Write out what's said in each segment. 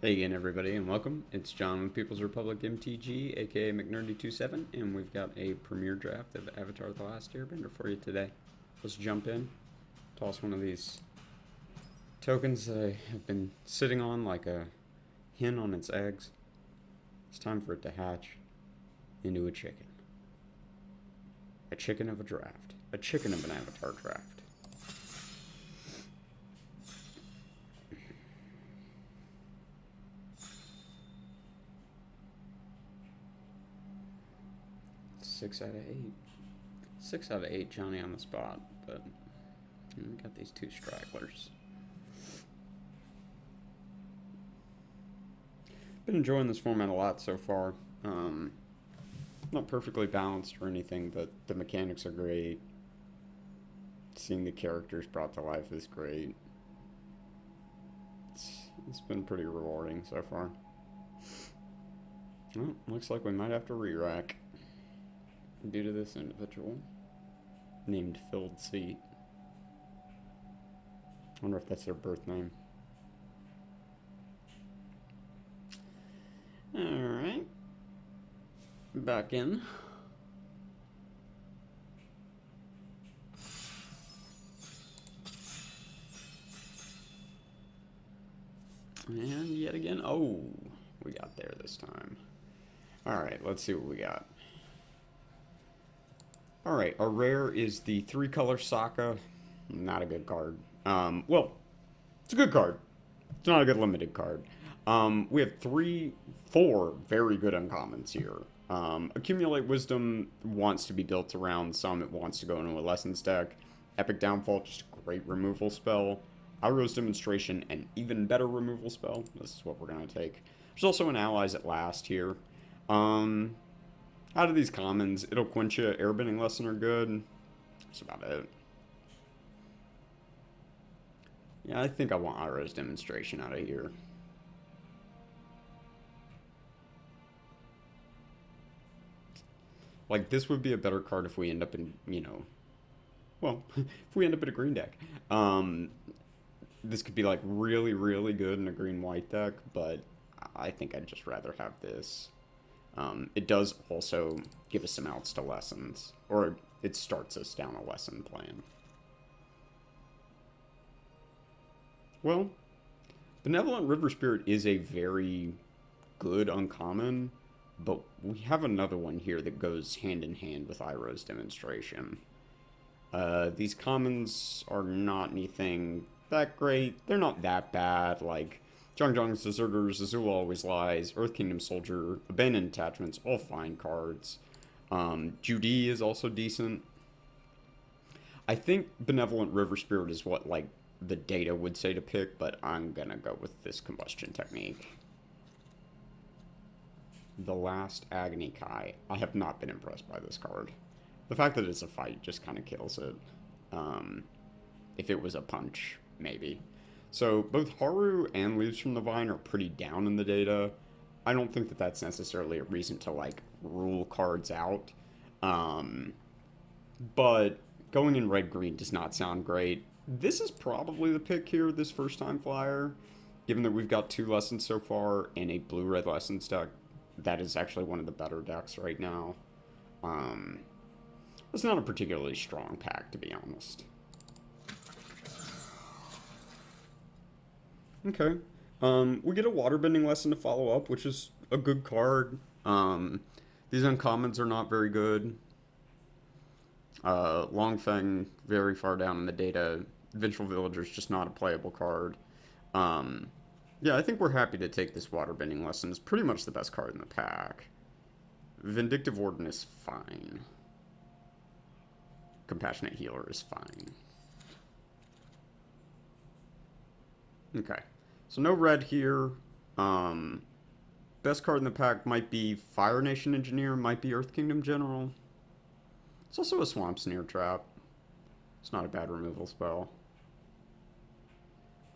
Hey again, everybody, and welcome. It's John with People's Republic MTG, aka McNerdy27, and we've got a premiere draft of Avatar: The Last Airbender for you today. Let's jump in. Toss one of these tokens that I have been sitting on like a hen on its eggs. It's time for it to hatch into a chicken. A chicken of a draft. A chicken of an Avatar draft. Six out of eight. 6 out of 8, Johnny on the spot, but we got these two stragglers. Been enjoying this format a lot so far. Not perfectly balanced or anything, but the mechanics are great. Seeing the characters brought to life is great. It's been pretty rewarding so far. Well, looks like we might have to re-rack due to this individual named Filled Seat. I wonder if that's their birth name. Alright. Back in. And yet again, oh, we got there this time. Alright, let's see what we got. Alright, our rare is the 3-color Sokka. Not a good card. Well, it's a good card. It's not a good limited card. We have 4 very good uncommons here. Accumulate Wisdom wants to be built around some. It wants to go into a Lessons deck. Epic Downfall, just a great removal spell. Outro's Demonstration, an even better removal spell. This is what we're going to take. There's also an Allies at Last here. Out of these commons, it'll quench you. Airbending Lesson are good. That's about it. Yeah, I think I want Outro's Demonstration out of here. Like, this would be a better card if we end up in, you know... Well, if we end up in a green deck. This could be, like, really, really good in a green-white deck, but I think I'd just rather have this. It does also give us some outs to Lessons, or it starts us down a lesson plan. Well, Benevolent River Spirit is a very good uncommon, but we have another one here that goes hand in hand with Outro's Demonstration. These commons are not anything that great. They're not that bad, like Zhang's Deserters, Azula Always Lies, Earth Kingdom Soldier, Abandoned Attachments, all fine cards. Judy is also decent. I think Benevolent River Spirit is what, like, the data would say to pick, but I'm gonna go with this Combustion Technique. The Last Agony Kai. I have not been impressed by this card. The fact that it's a fight just kind of kills it. If it was a punch, maybe. So both Haru and Leaves from the Vine are pretty down in the data. I don't think that that's necessarily a reason to, like, rule cards out. But going in red-green does not sound great. This is probably the pick here, this first-time flyer. Given that we've got 2 lessons so far and a blue-red lessons deck, that is actually one of the better decks right now. It's not a particularly strong pack, to be honest. Okay. We get a Waterbending Lesson to follow up, which is a good card. These uncommons are not very good. Longfeng, very far down in the data. Vengeful Villager's just not a playable card. Yeah, I think we're happy to take this Waterbending Lesson. It's pretty much the best card in the pack. Vindictive Warden is fine. Compassionate Healer is fine. Okay. So no red here. Best card in the pack might be Fire Nation Engineer, might be Earth Kingdom General. It's also a Swamp Sneer Trap. It's not a bad removal spell.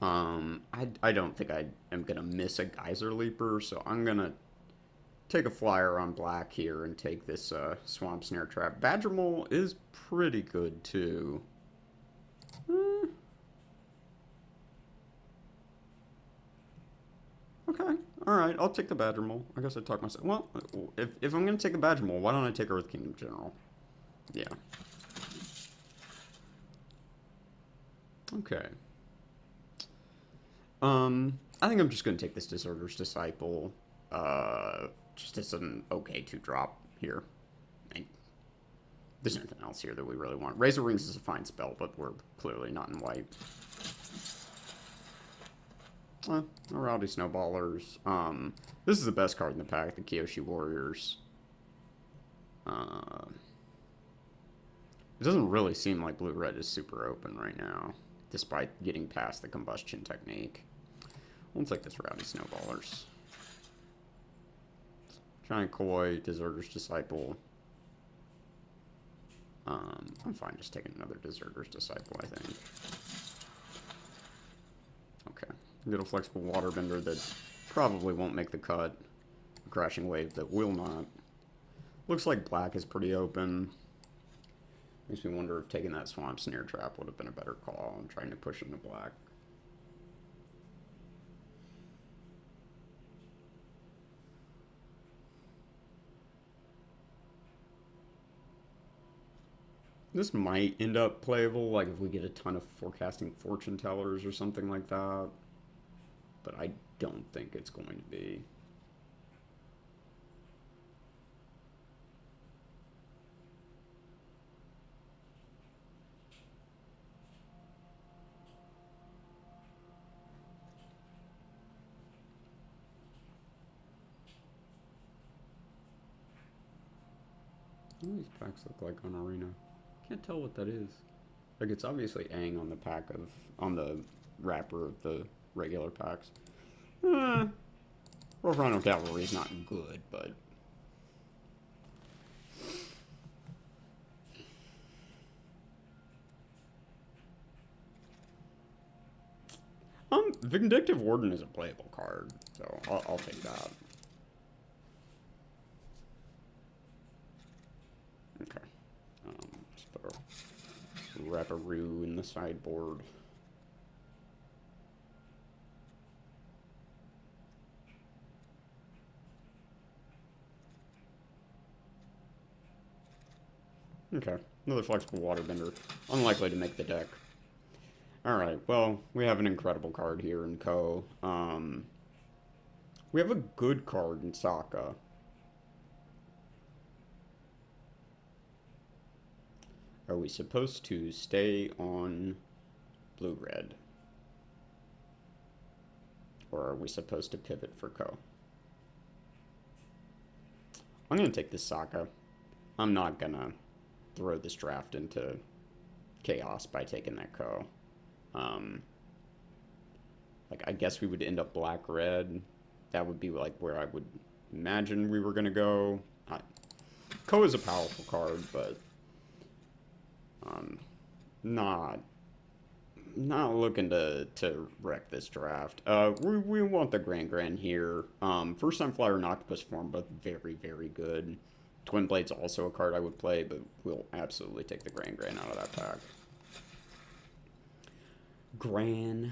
I don't think I am going to miss a Geyser Leaper, so I'm going to take a flyer on black here and take this Swamp Snare Trap. Badger Mole is pretty good, too. Okay. All right. I'll take the Badger Mole. I guess I talked myself. Well, if I'm gonna take the Badger Mole, why don't I take Earth Kingdom General? Yeah. Okay. I think I'm just gonna take this Deserter's Disciple. Just as an okay to drop here. There's nothing else here that we really want. Razor Rings is a fine spell, but we're clearly not in white. Rowdy Snowballers. This is the best card in the pack, the Kyoshi Warriors. It doesn't really seem like blue-red is super open right now, despite getting past the combustion technique. We'll take this Rowdy Snowballers. Giant Koi, Deserter's Disciple. I'm fine just taking another Deserter's Disciple, I think. Okay. Get a Flexible Waterbender that probably won't make the cut. A Crashing Wave that will not. Looks like black is pretty open. Makes me wonder if taking that Swamp Snare Trap would have been a better call. I'm trying to push into black. This might end up playable, like if we get a ton of Forecasting Fortune Tellers or something like that. But I don't think it's going to be. What do these packs look like on Arena? Can't tell what that is. Like, it's obviously Aang on the pack of, on the wrapper of the regular packs. Rough Rhino Cavalry is not good, but Vindictive Warden is a playable card, so I'll take that. Okay. Just put a Wrapperoo in the sideboard. Okay. Another Flexible Waterbender. Unlikely to make the deck. Alright, well, we have an incredible card here in Ko. We have a good card in Sokka. Are we supposed to stay on blue-red? Or are we supposed to pivot for Ko? I'm going to take this Sokka. I'm not going to throw this draft into chaos by taking that Ko. Like, I guess we would end up black-red. That would be, like, where I would imagine we were going to go. Ko is a powerful card, but not looking to wreck this draft. We want the Gran-Gran here. First time flyer and octopus form, both very, very good. Twin Blade's also a card I would play, but we'll absolutely take the Gran-Gran out of that pack. Grandmama.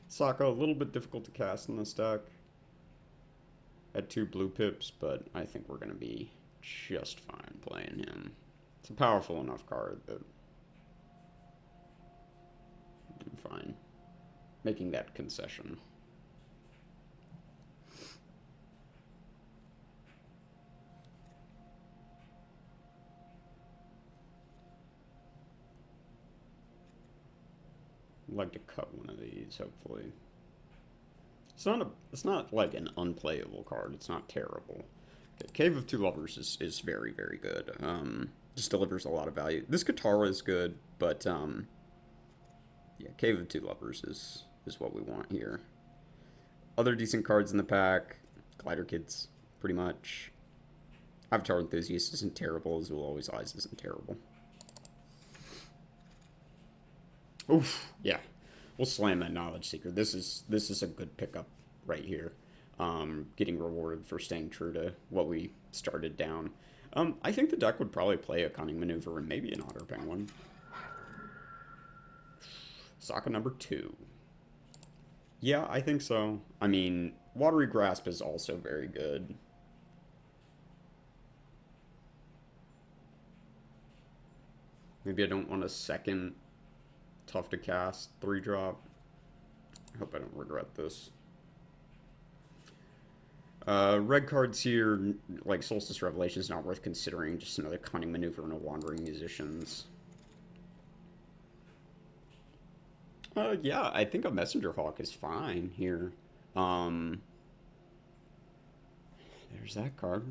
Sokka, a little bit difficult to cast in this deck. At 2 blue pips, but I think we're going to be just fine playing him. It's a powerful enough card that I'm fine making that concession. I'd like to cut one of these, hopefully. It's not like an unplayable card. It's not terrible. Okay, Cave of Two Lovers is very, very good. Just delivers a lot of value. This Katara is good, but yeah, Cave of Two Lovers is what we want here. Other decent cards in the pack. Glider Kids, pretty much. Avatar Enthusiast isn't terrible. Azul Always Eyes isn't terrible. Oof, yeah. We'll slam that Knowledge Seeker. This is a good pickup right here. Getting rewarded for staying true to what we started down. I think the deck would probably play a Cunning Maneuver and maybe an Otter Penguin. Sokka number 2. Yeah, I think so. I mean, Watery Grasp is also very good. Maybe I don't want a second tough to cast 3-drop. I hope I don't regret this. Red cards here, like Solstice Revelation, is not worth considering. Just another Cunning Maneuver and a Wandering Musicians. Yeah, I think a Messenger Hawk is fine here. There's that card.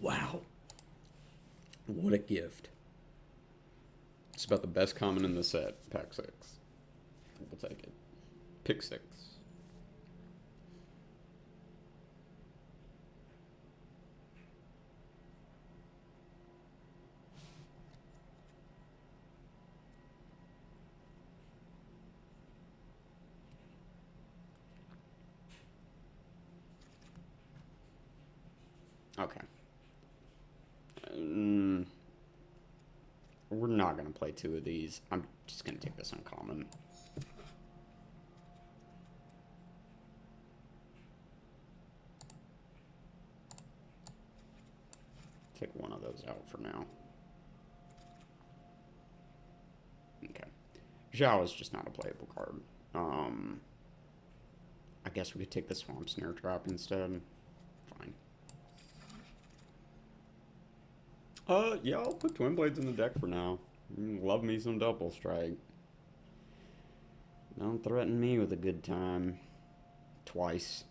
Wow. What a gift. It's about the best common in the set. Pack 6. We'll take it. Pick 6. Okay. We're not going to play 2 of these. I'm just going to take this uncommon. Take one of those out for now. Okay. Zhao is just not a playable card. I guess we could take the Swamp Snare Trap instead. Fine. Yeah, I'll put Twin Blades in the deck for now. Love me some Double Strike. Don't threaten me with a good time. Twice.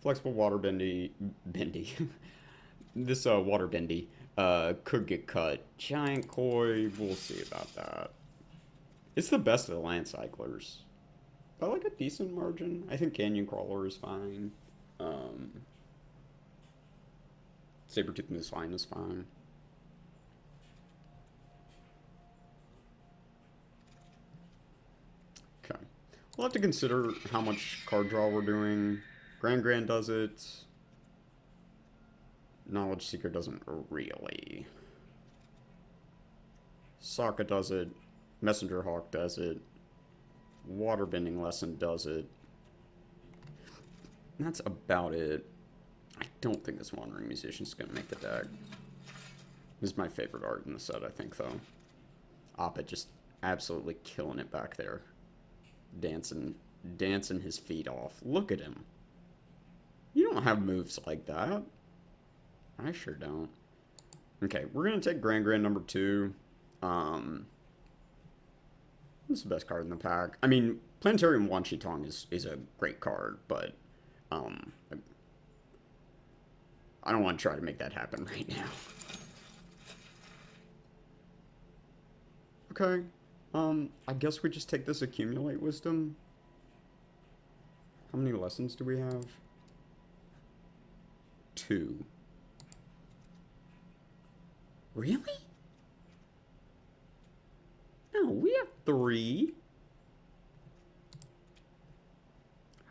Flexible Water Bendy. This Water Bendy could get cut. Giant Koi, we'll see about that. It's the best of the Land Cyclers. By like a decent margin. I think Canyon Crawler is fine. Sabertooth Mooseline is fine. Okay. We'll have to consider how much card draw we're doing. Gran-Gran does it. Knowledge Seeker doesn't really. Sokka does it. Messenger Hawk does it. Waterbending Lesson does it. And that's about it. I don't think this Wandering Musician is going to make the deck. This is my favorite art in the set, I think, though. Oppet just absolutely killing it back there. Dancing his feet off. Look at him. You don't have moves like that. I sure don't. Okay, we're going to take Gran-Gran number 2. This is the best card in the pack. I mean, Planetarium Wan Shi Tong is a great card, but I don't want to try to make that happen right now. Okay. I guess we just take this Accumulate Wisdom. How many lessons do we have? 2. Really? No, we have 3.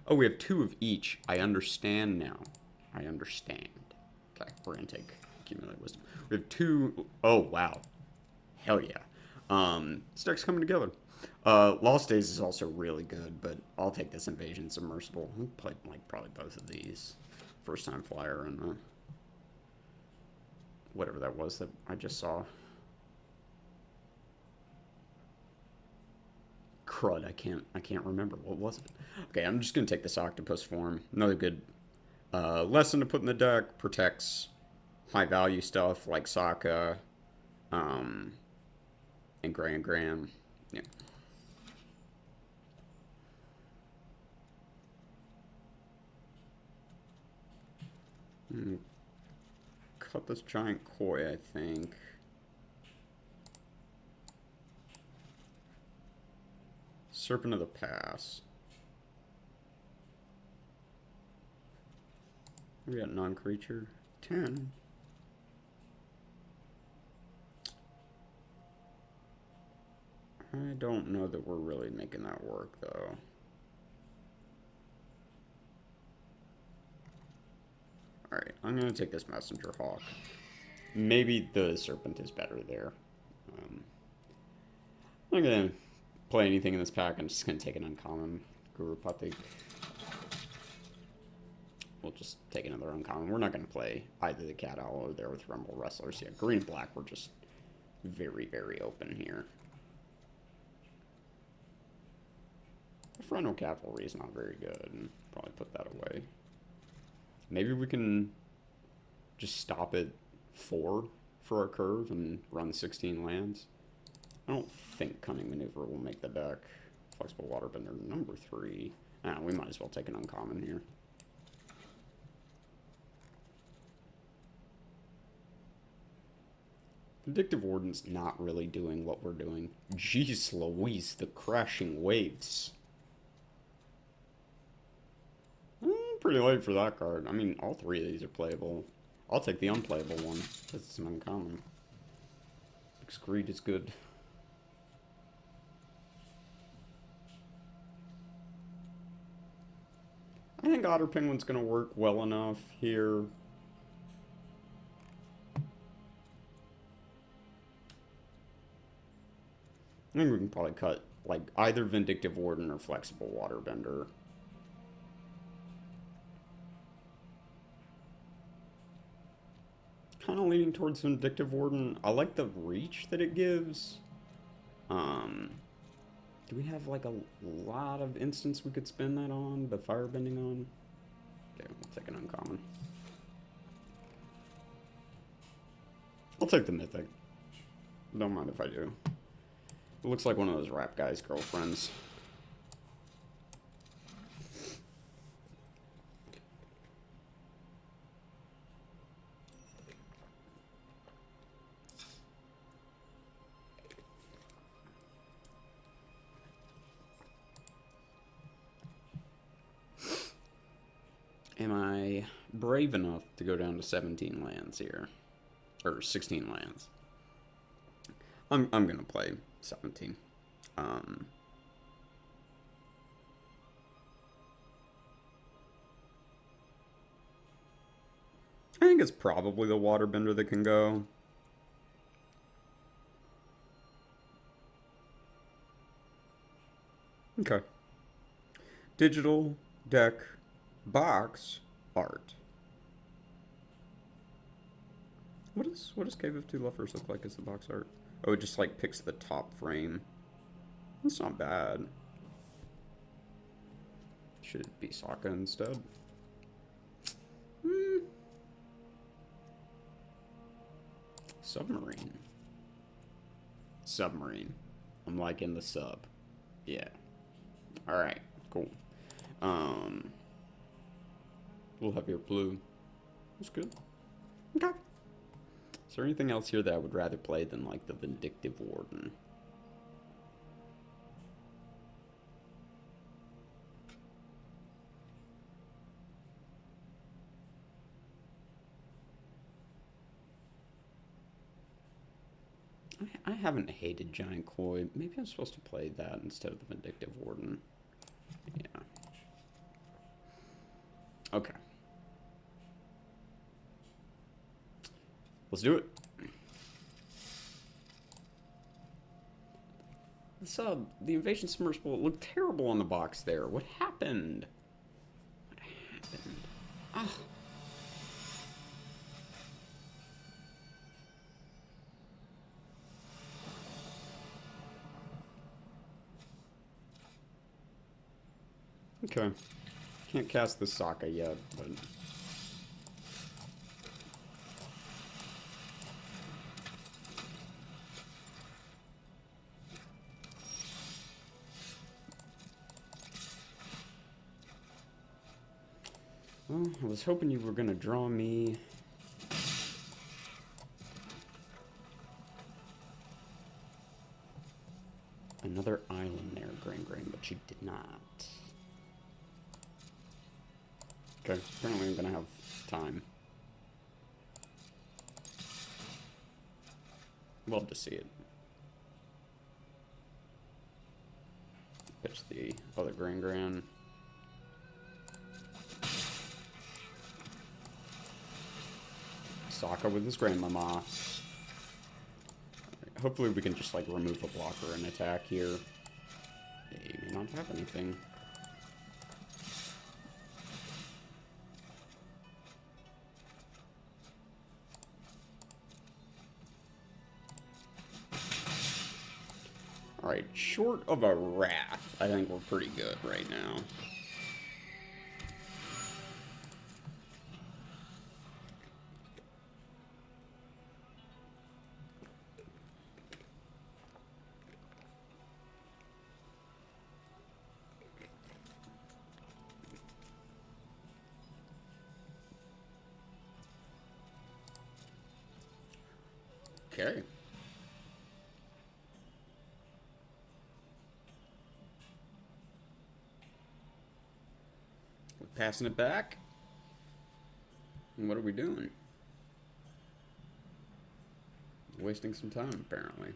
Oh, we have 2 of each. I understand now. I understand. Okay, we're going to take Accumulate Wisdom. We have 2... Oh, wow. Hell yeah. This deck's coming together. Lost Days is also really good, but I'll take this Invasion Submersible. I played, like, probably both of these. First time flyer and whatever that was that I just saw. Crud, I can't remember. What was it? Okay, I'm just gonna take this Octopus form. Another good lesson to put in the deck. Protects high value stuff like Sokka, and Gran-Gran. Yeah. Cut this Giant Koi, I think. Serpent of the Pass. We got non-creature. 10. I don't know that we're really making that work, though. Alright, I'm going to take this Messenger Hawk. Maybe the Serpent is better there. I'm not going to play anything in this pack. I'm just going to take an uncommon. Guru Patik. We'll just take another uncommon. We're not going to play either the Cat Owl or there with Rumble Wrestlers. Yeah, green and black, we're just very, very open here. The Frontal Cavalry is not very good. And probably put that away. Maybe we can just stop at 4 for our curve and run 16 lands. I don't think Cunning Maneuver will make the deck. Flexible Waterbender, number 3. We might as well take an uncommon here. Vindictive Warden's not really doing what we're doing. Jeez Louise, the crashing waves. Pretty late for that card. I mean, all 3 of these are playable. I'll take the unplayable one. That's an uncommon. Greed is good. I think Otter Penguin's going to work well enough here. I think we can probably cut, like, either Vindictive Warden or Flexible Waterbender. Kind of leaning towards Vindictive Warden. I like the reach that it gives. Do we have, like, a lot of instants we could spend that on? The Firebending on? Okay, we'll take an uncommon. I'll take the Mythic. Don't mind if I do. It looks like one of those rap guys' girlfriends. Am I brave enough to go down to 17 lands here? Or 16 lands? I'm gonna play 17. I think it's probably the Waterbender that can go. Okay. Digital deck box art. What does Cave of Two Lovers look like as the box art? Oh, it just like picks the top frame. That's not bad. Should it be Sokka instead? Submarine. Submarine. I'm liking the sub. Yeah. Alright, cool. A little heavier blue. That's good. Okay. Is there anything else here that I would rather play than, like, the Vindictive Warden? I haven't hated Giant Koi. Maybe I'm supposed to play that instead of the Vindictive Warden. Yeah. Okay. Let's do it. This, the Invasion Submersible looked terrible on the box there. What happened? What happened? Ah. Okay. Can't cast the Sokka yet, but... Well, I was hoping you were going to draw me... another island there, Gran-Gran, but she did not. Okay, apparently I'm gonna have time. Love to see it. Pitch the other Gran-Gran. Sokka with his grandmama. Hopefully we can just, like, remove a blocker and attack here. They may not have anything. Alright, short of a Wrath, I think we're pretty good right now. Okay. We're passing it back. And what are we doing? Wasting some time, apparently.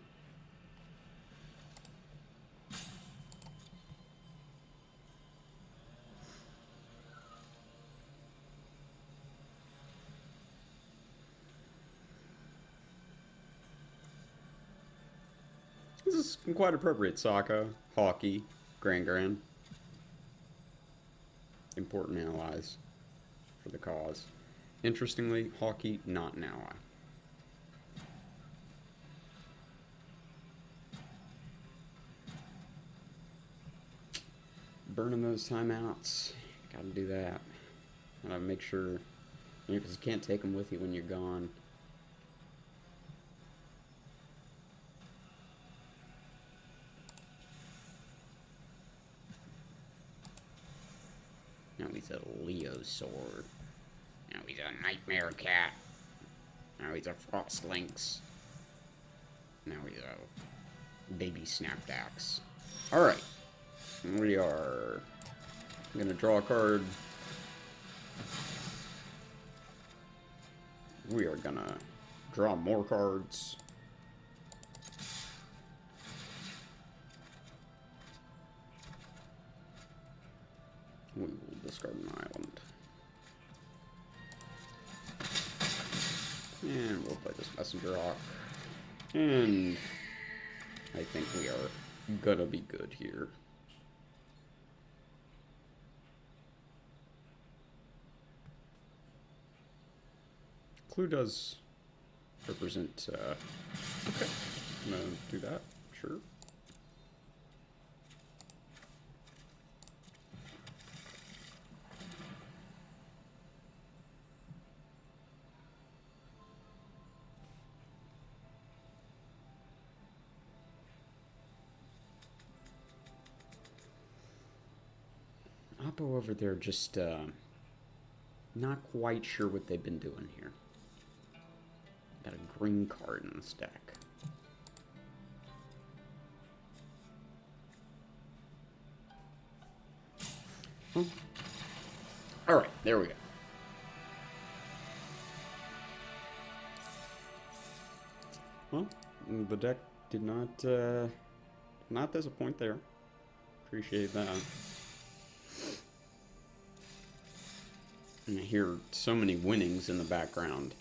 This is quite appropriate. Sokka, Hockey, Gran-Gran. Important allies for the cause. Interestingly, Hockey, not an ally. Burning those timeouts. Gotta do that. Gotta make sure, because you can't take them with you when you're gone. Now he's a Leo sword. Now he's a Nightmare Cat. Now he's a Frost Lynx. Now he's a Baby Snapdax. Alright. We are gonna draw a card. We are gonna draw more cards. We will discard an island. And we'll play this Messenger Hawk. And I think we are gonna be good here. Clue does represent, okay, I'm gonna do that, sure. Oppo over there just, not quite sure what they've been doing here. Got a green card in the stack. Oh. Alright, there we go. Well, the deck did not disappoint there. Appreciate that. And I hear so many winnings in the background.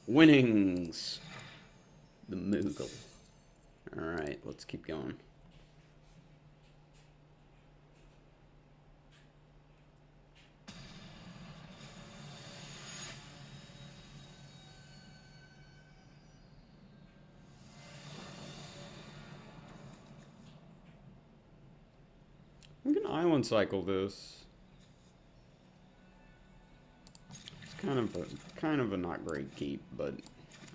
Winnings! The Moogle. Alright, let's keep going. I'm gonna island cycle this. It's kind of a not great keep, but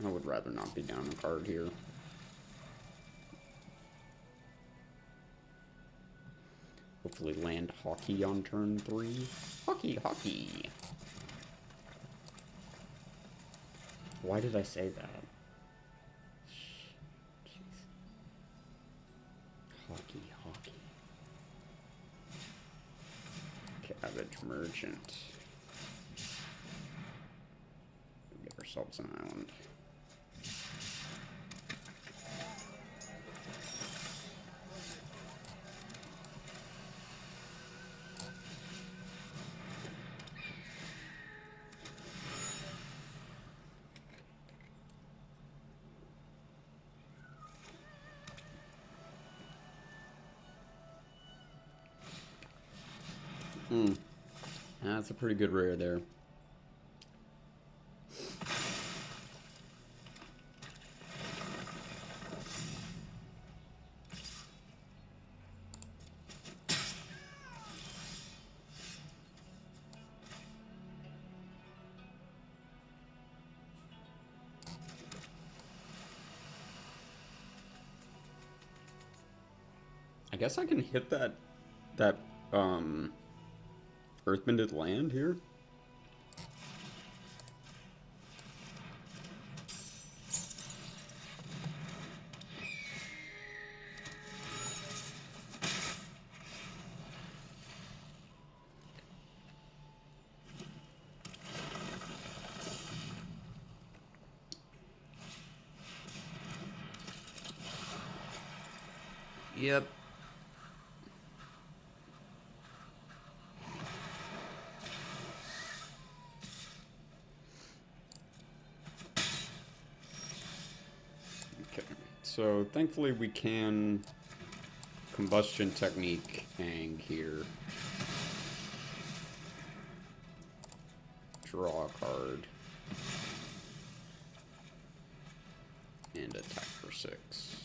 I would rather not be down a card here. Hopefully land Hockey on turn 3. Hockey! Why did I say that? Jeez. Hockey. Cabbage merchant. Get ourselves an island. That's a pretty good rare there. I guess I can hit that earthbended land here. Yep. Okay. So thankfully we can combustion technique hang here. Draw a card. And attack for 6.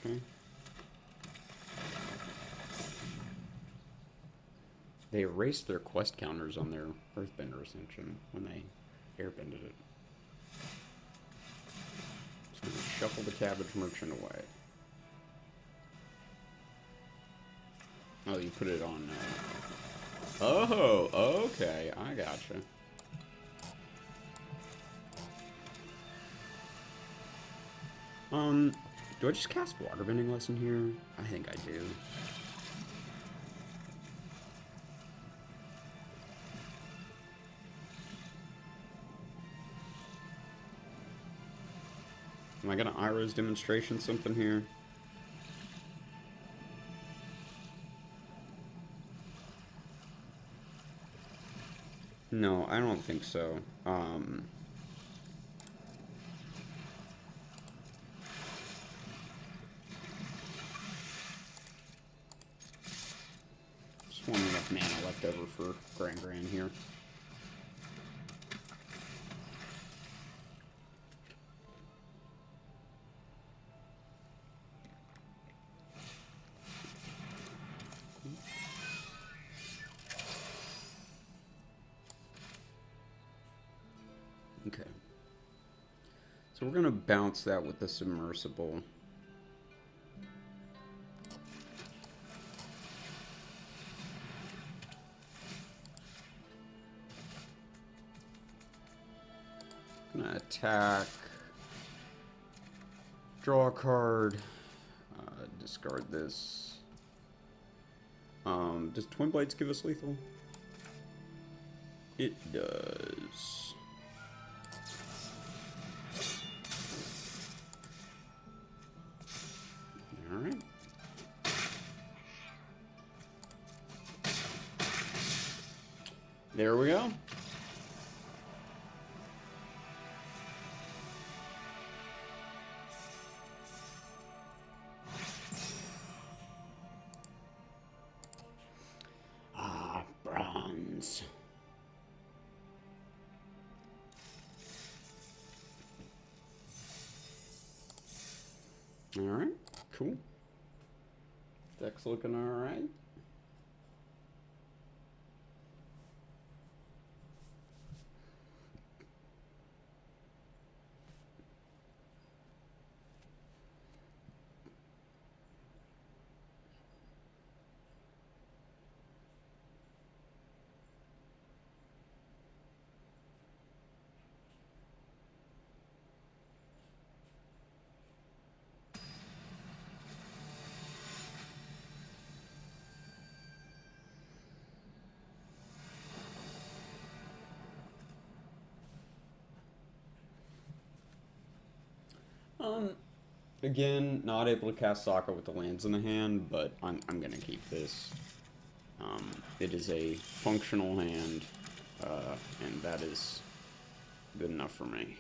Okay. They erased their quest counters on their Earthbender Ascension when they airbended it. Just gonna shuffle the Cabbage Merchant away. Oh, you put it on. Oh, okay. I gotcha. Do I just cast Waterbending Lesson here? I think I do. Am I gonna Iroh's Demonstration something here? No, I don't think so. Just want enough mana left over for Gran-Gran here. Okay. So we're going to bounce that with the Submersible. Going to attack. Draw a card. Discard this. Does Twin Blades give us lethal? It does. Alright. There we go. Bronze. Alright, cool. Deck's looking alright. Um, Again, not able to cast Sokka with the lands in the hand, but I'm gonna keep this. It is a functional hand, and that is good enough for me.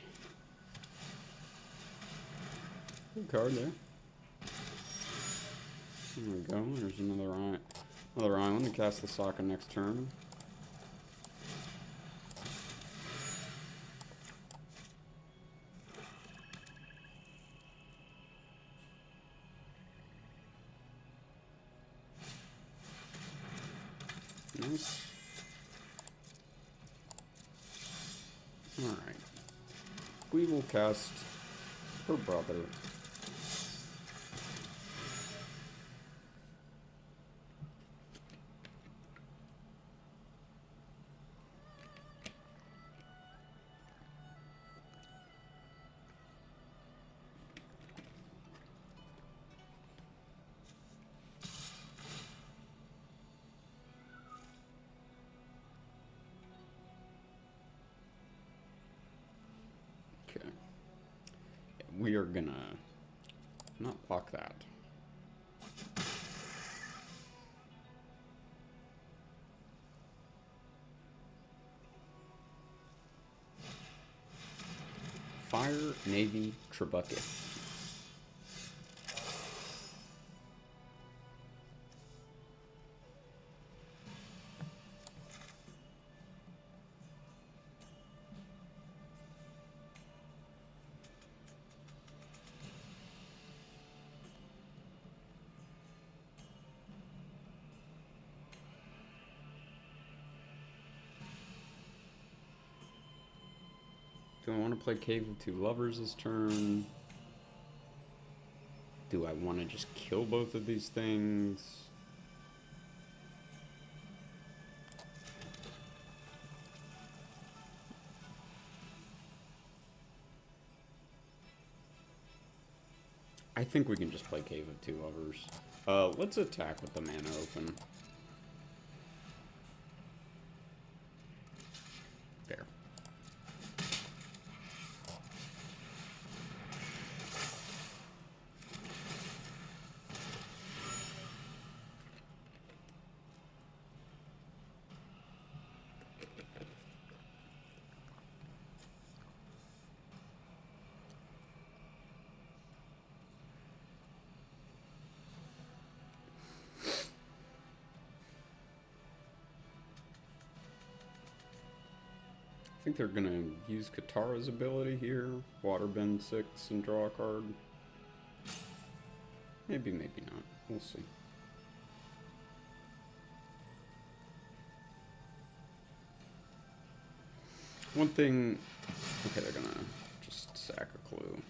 Good card there. There we go. There's another island to cast the Sokka next turn. Nice. Alright. We will cast her brother. Okay. We are gonna not block that. Fire Navy Trebuchet. Do I want to play Cave of Two Lovers this turn? Do I want to just kill both of these things? I think we can just play Cave of Two Lovers. Let's attack with the mana open. Fair. I think they're gonna use Katara's ability here. Waterbend 6 and draw a card. Maybe, maybe not. We'll see. One thing... Okay, they're gonna just sack a clue.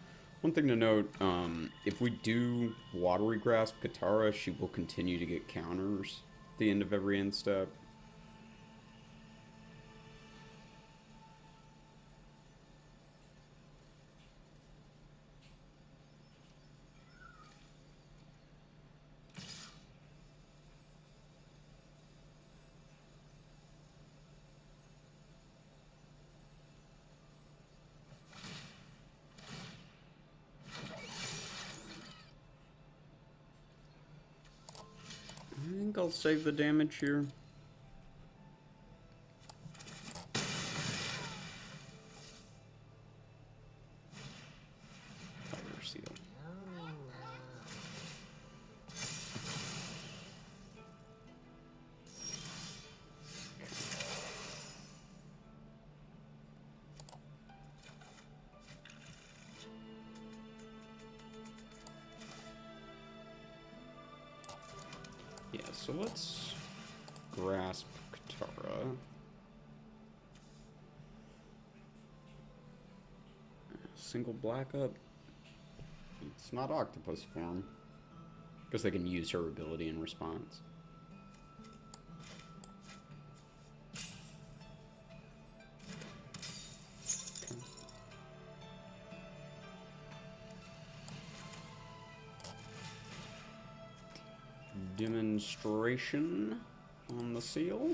One thing to note, if we do Watery Grasp Katara, she will continue to get counters at the end of every end step. I think I'll save the damage here. Fire seal. Yeah, so let's grasp Katara. Single black up. It's not octopus form. Because they can use her ability in response. Demonstration on the seal.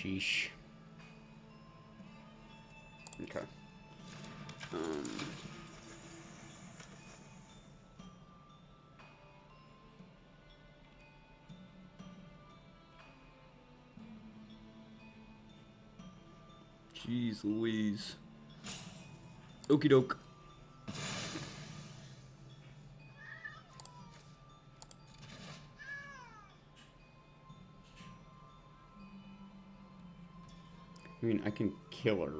Sheesh. Okay. Jeez Louise. Okie doke. I mean, I can kill her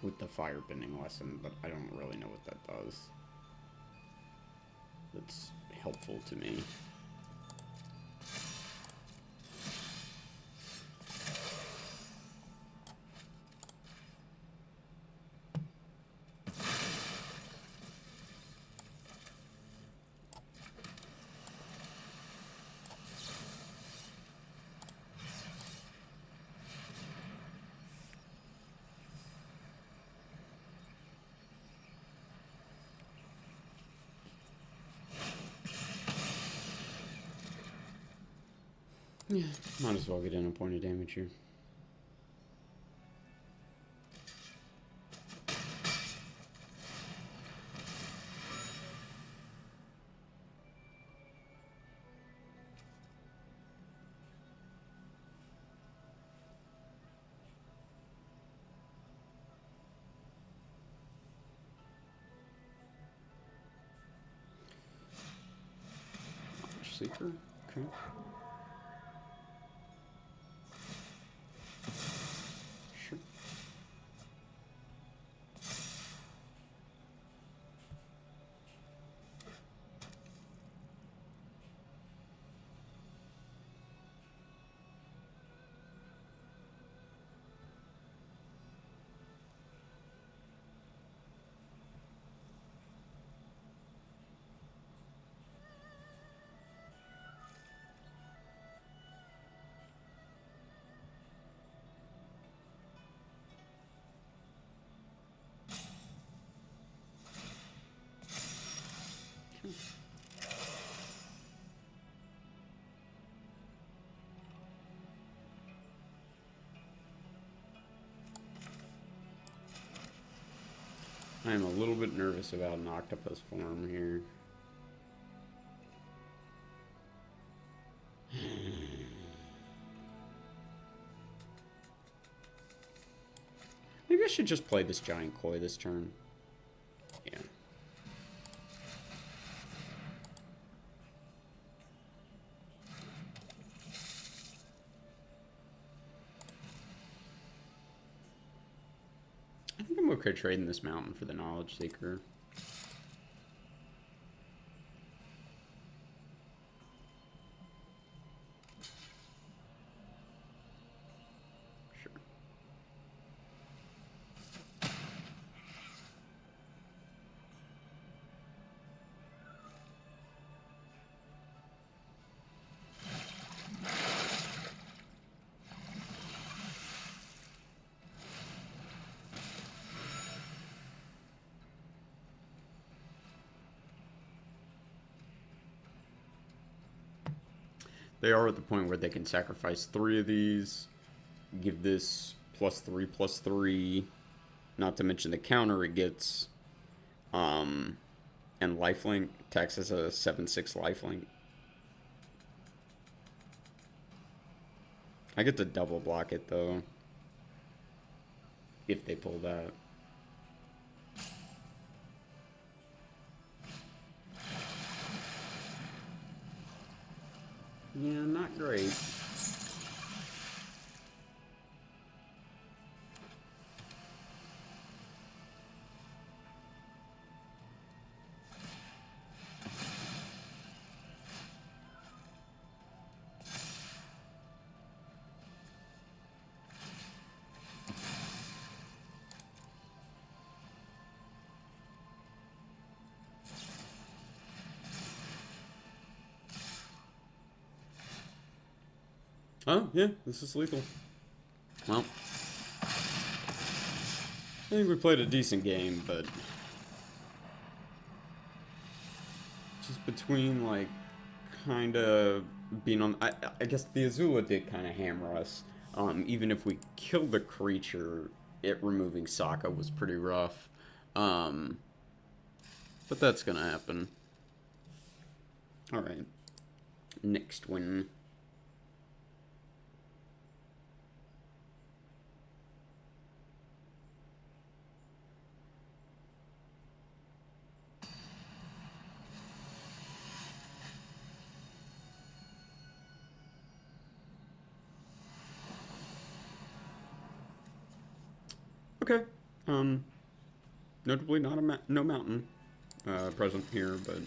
with the firebending lesson, but I don't really know what that does. That's helpful to me. Yeah, might as well get in a point of damage here. Seeker? Okay. Sure. I am a little bit nervous about an octopus form here. Maybe I should just play this giant koi this turn. Yeah. I think I'm okay trading this mountain for the knowledge seeker. Sure. They are at the point where they can sacrifice 3 of these, give this +3/+3, not to mention the counter it gets, and lifelink. Tax as a 7/6 lifelink. I get to double block it though, if they pull that. Yeah, not great. Oh, yeah, this is lethal. Well, I think we played a decent game, but just between, like, kind of being on... I guess the Azula did kind of hammer us. Even if we kill the creature, it removing Sokka was pretty rough. But that's gonna happen. Alright. Next one. Okay. Notably not no mountain present here, but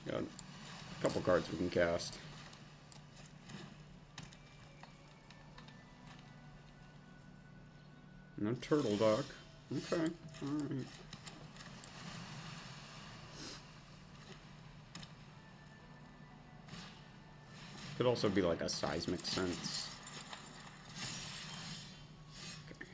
got a couple cards we can cast. No turtle duck. Okay. Alright. Could also be like a seismic sense. Okay.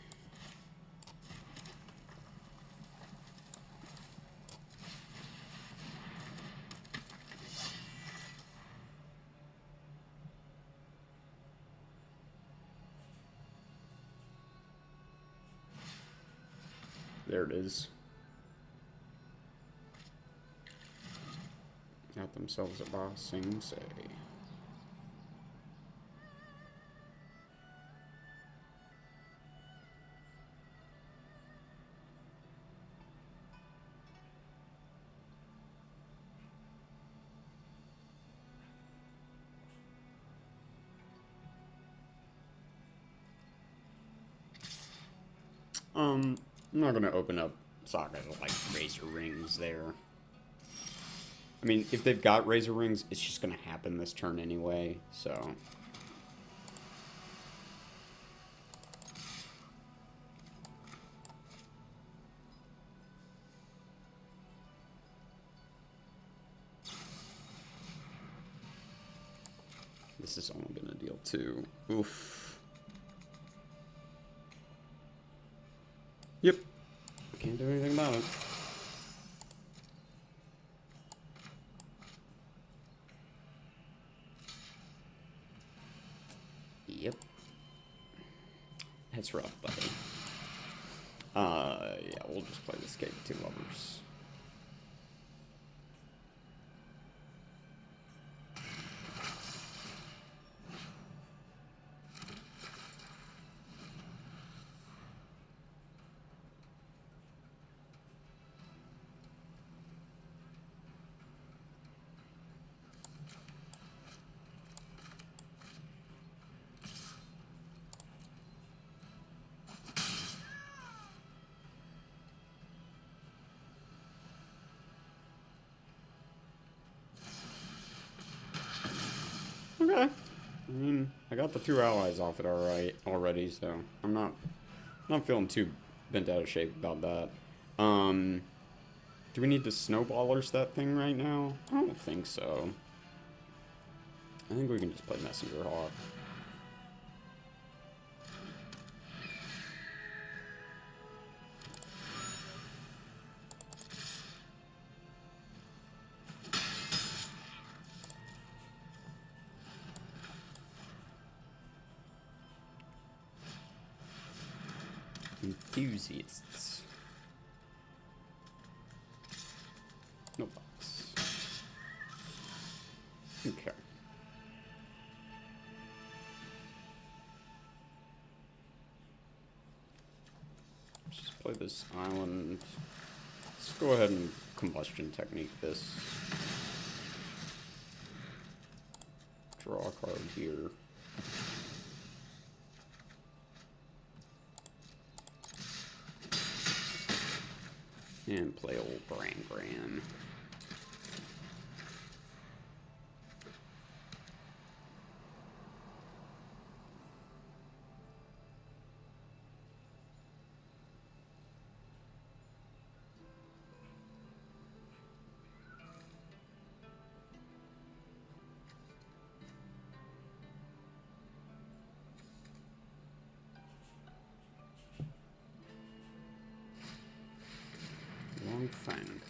There it is. Got themselves a boss, sing say. I'm not gonna open up Sokka to like Razor Rings there. I mean, if they've got Razor Rings, it's just gonna happen this turn anyway, so. This is only gonna deal 2. Oof. Yep. Can't do anything about it. Yep. That's rough, buddy. Yeah, we'll just play this game with 2 lovers. Okay. I mean, I got the 2 allies off it already, so I'm not feeling too bent out of shape about that. Do we need to snowballers that thing right now? I don't think so. I think we can just play Messenger Hawk. Enthusiasts. No box. Okay. Let's just play this island. Let's go ahead and combustion technique this. Draw a card here. And play old Gran-Gran. Fang.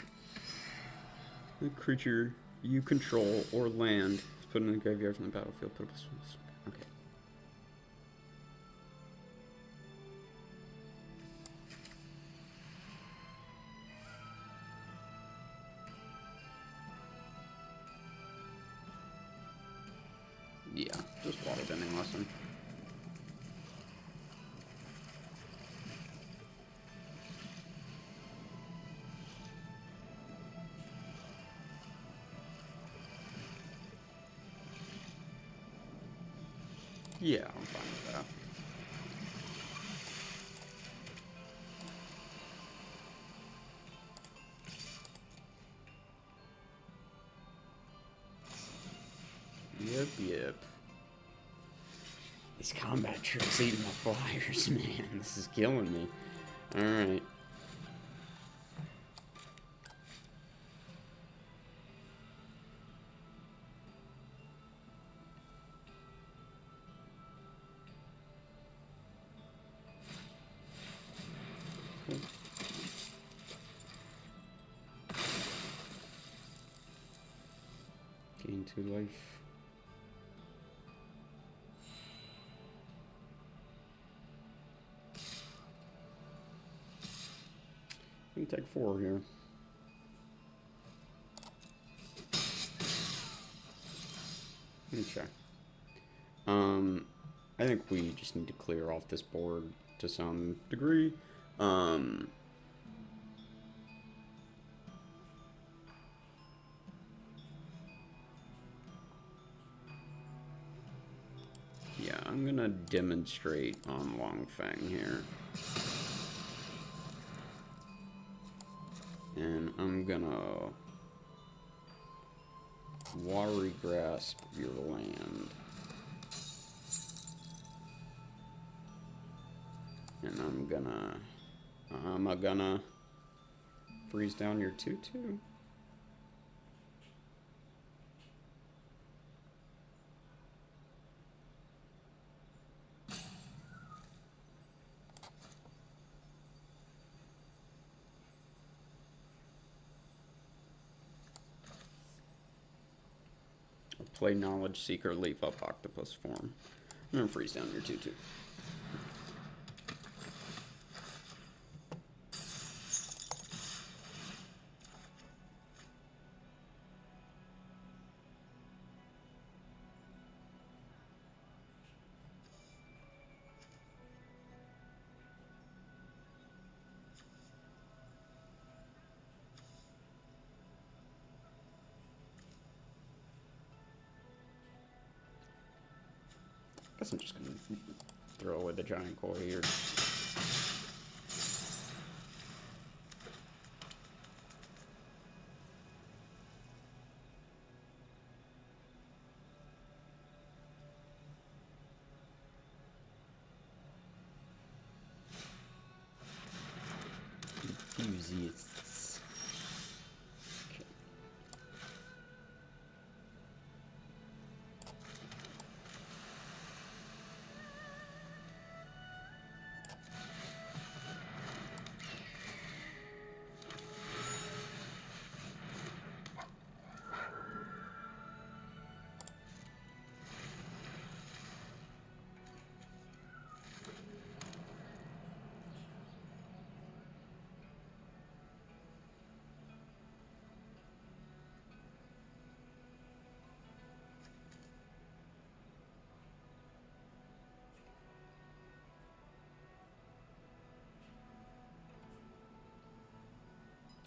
The creature you control or land is put in the graveyard from the battlefield. Put up a okay. waterbending lesson. Yeah, I'm fine with that. Yep. These combat tricks eating my flyers, man. This is killing me. Alright. Cool. Gain 2 life. We can take 4 here. Okay. I think we just need to clear off this board to some degree. Yeah, I'm gonna demonstrate on Longfang here. And I'm gonna watery grasp your land. And I'm gonna freeze down your 2/2. Play Knowledge Seeker, leave up Octopus form. I'm gonna freeze down your 2/2. Guess I'm just gonna throw away the giant koi here. Enthusiasts. Okay.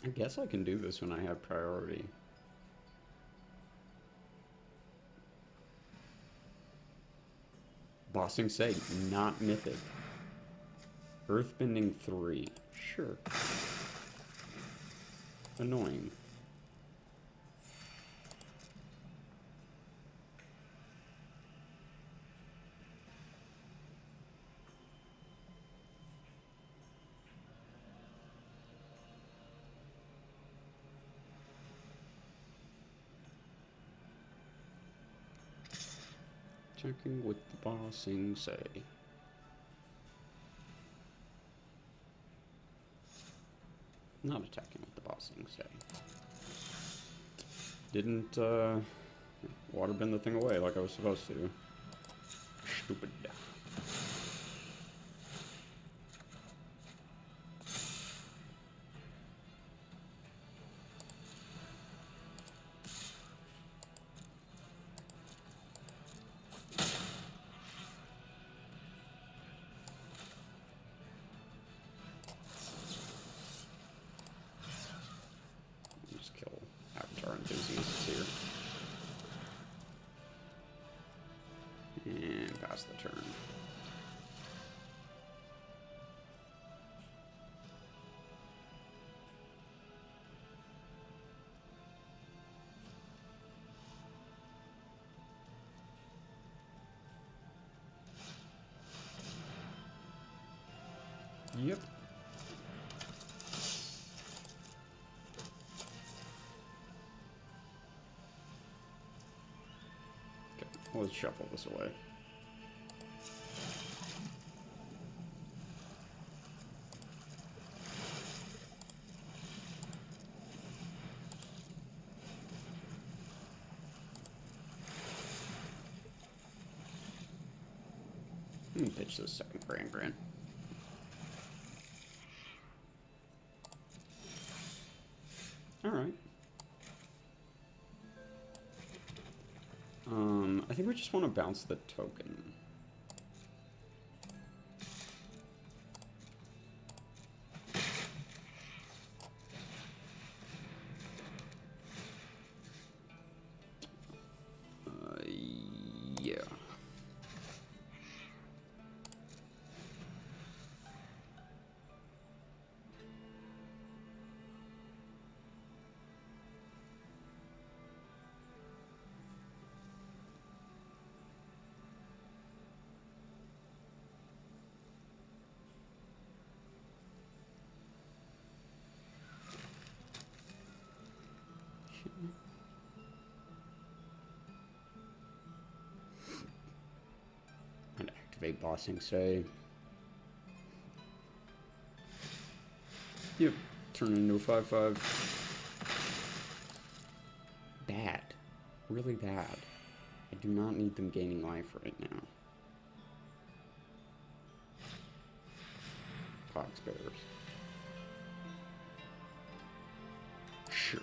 I guess I can do this when I have priority. Bossing Say, not mythic. Earthbending 3. Sure. Annoying. Checking with the Bossing Say. Not attacking with the Bossing Say. Didn't waterbend the thing away like I was supposed to. Stupid. pass the turn. Yep. Okay, let's shuffle this away. Let me pitch this second Gran-Gran. Alright. I think we just want to bounce the token. Yeah. And activate Bossing Say. Yep. Turn into a 5/5. Bad. Really bad. I do not need them gaining life right now. Pox Bears. Sure.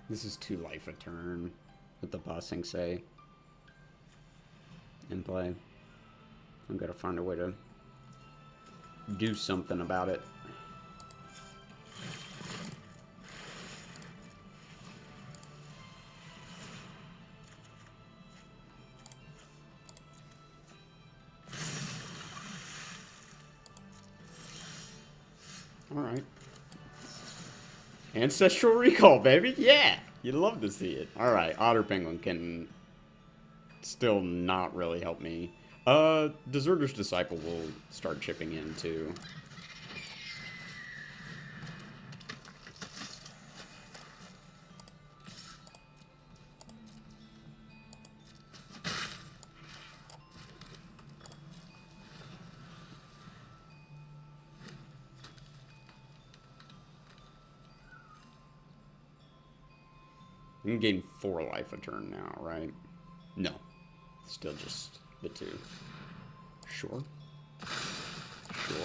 This is 2 life a turn with the Bossing Say in play. I'm gonna find a way to do something about it. Alright. Ancestral Recall, baby! Yeah! You'd love to see it. Alright, Otter Penguin can still not really help me. Deserter's Disciple will start chipping in, too. You can gain 4 life a turn now, right? No. Still just the 2. Sure. Sure.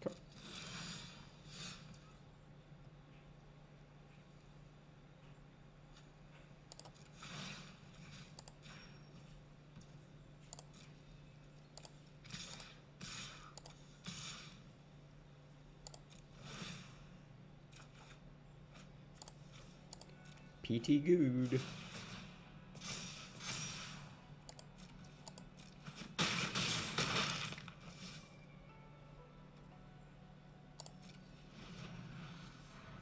Okay. PT Good.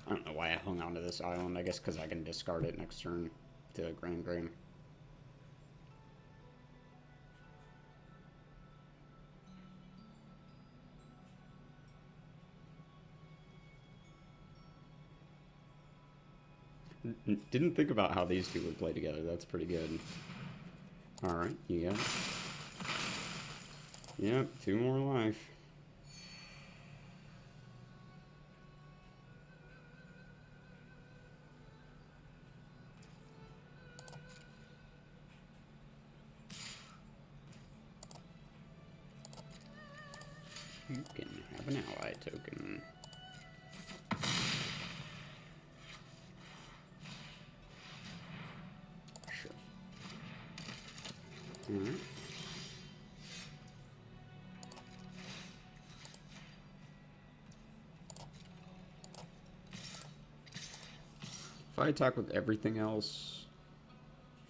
I don't know why I hung on to this island. I guess because I can discard it next turn to Gran-Gran. Didn't think about how these two would play together. That's pretty good. Alright, you got it. Yep, 2 more life. You can have an ally token. Sure. Alright. If I attack with everything else,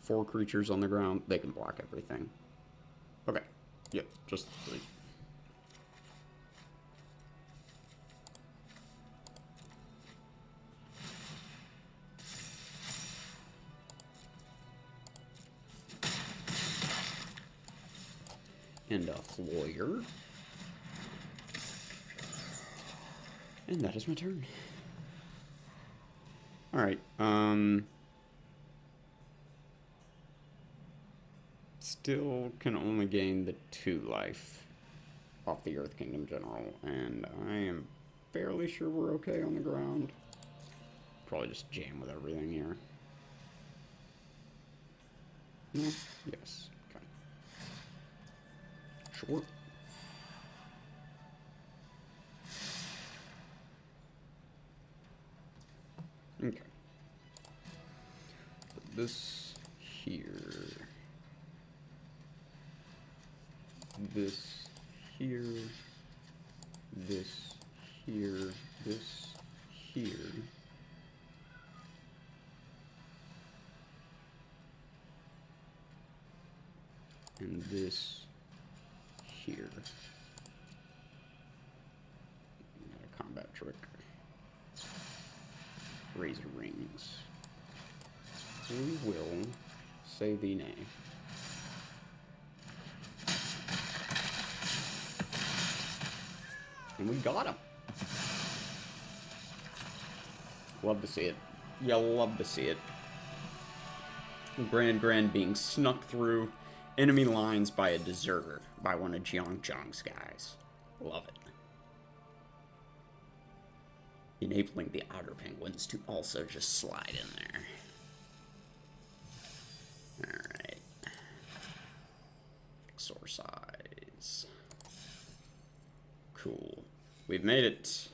4 creatures on the ground, they can block everything. Okay. Yep, just 3. And a Floyer. And that is my turn. Alright, still can only gain the 2 life off the Earth Kingdom General, and I am fairly sure we're okay on the ground. Probably just jam with everything here. No? Yes. Okay. Sure. Okay. Put this here. This here. This here. This here. And this here. Got a combat trick. Razor rings. We will say the nay. And we got him. Love to see it. Yeah, love to see it. Gran-Gran being snuck through enemy lines by a deserter, by one of Jiang's guys. Love it. Enabling the outer penguins to also just slide in there. Alright. Exorcise. Cool. We've made it.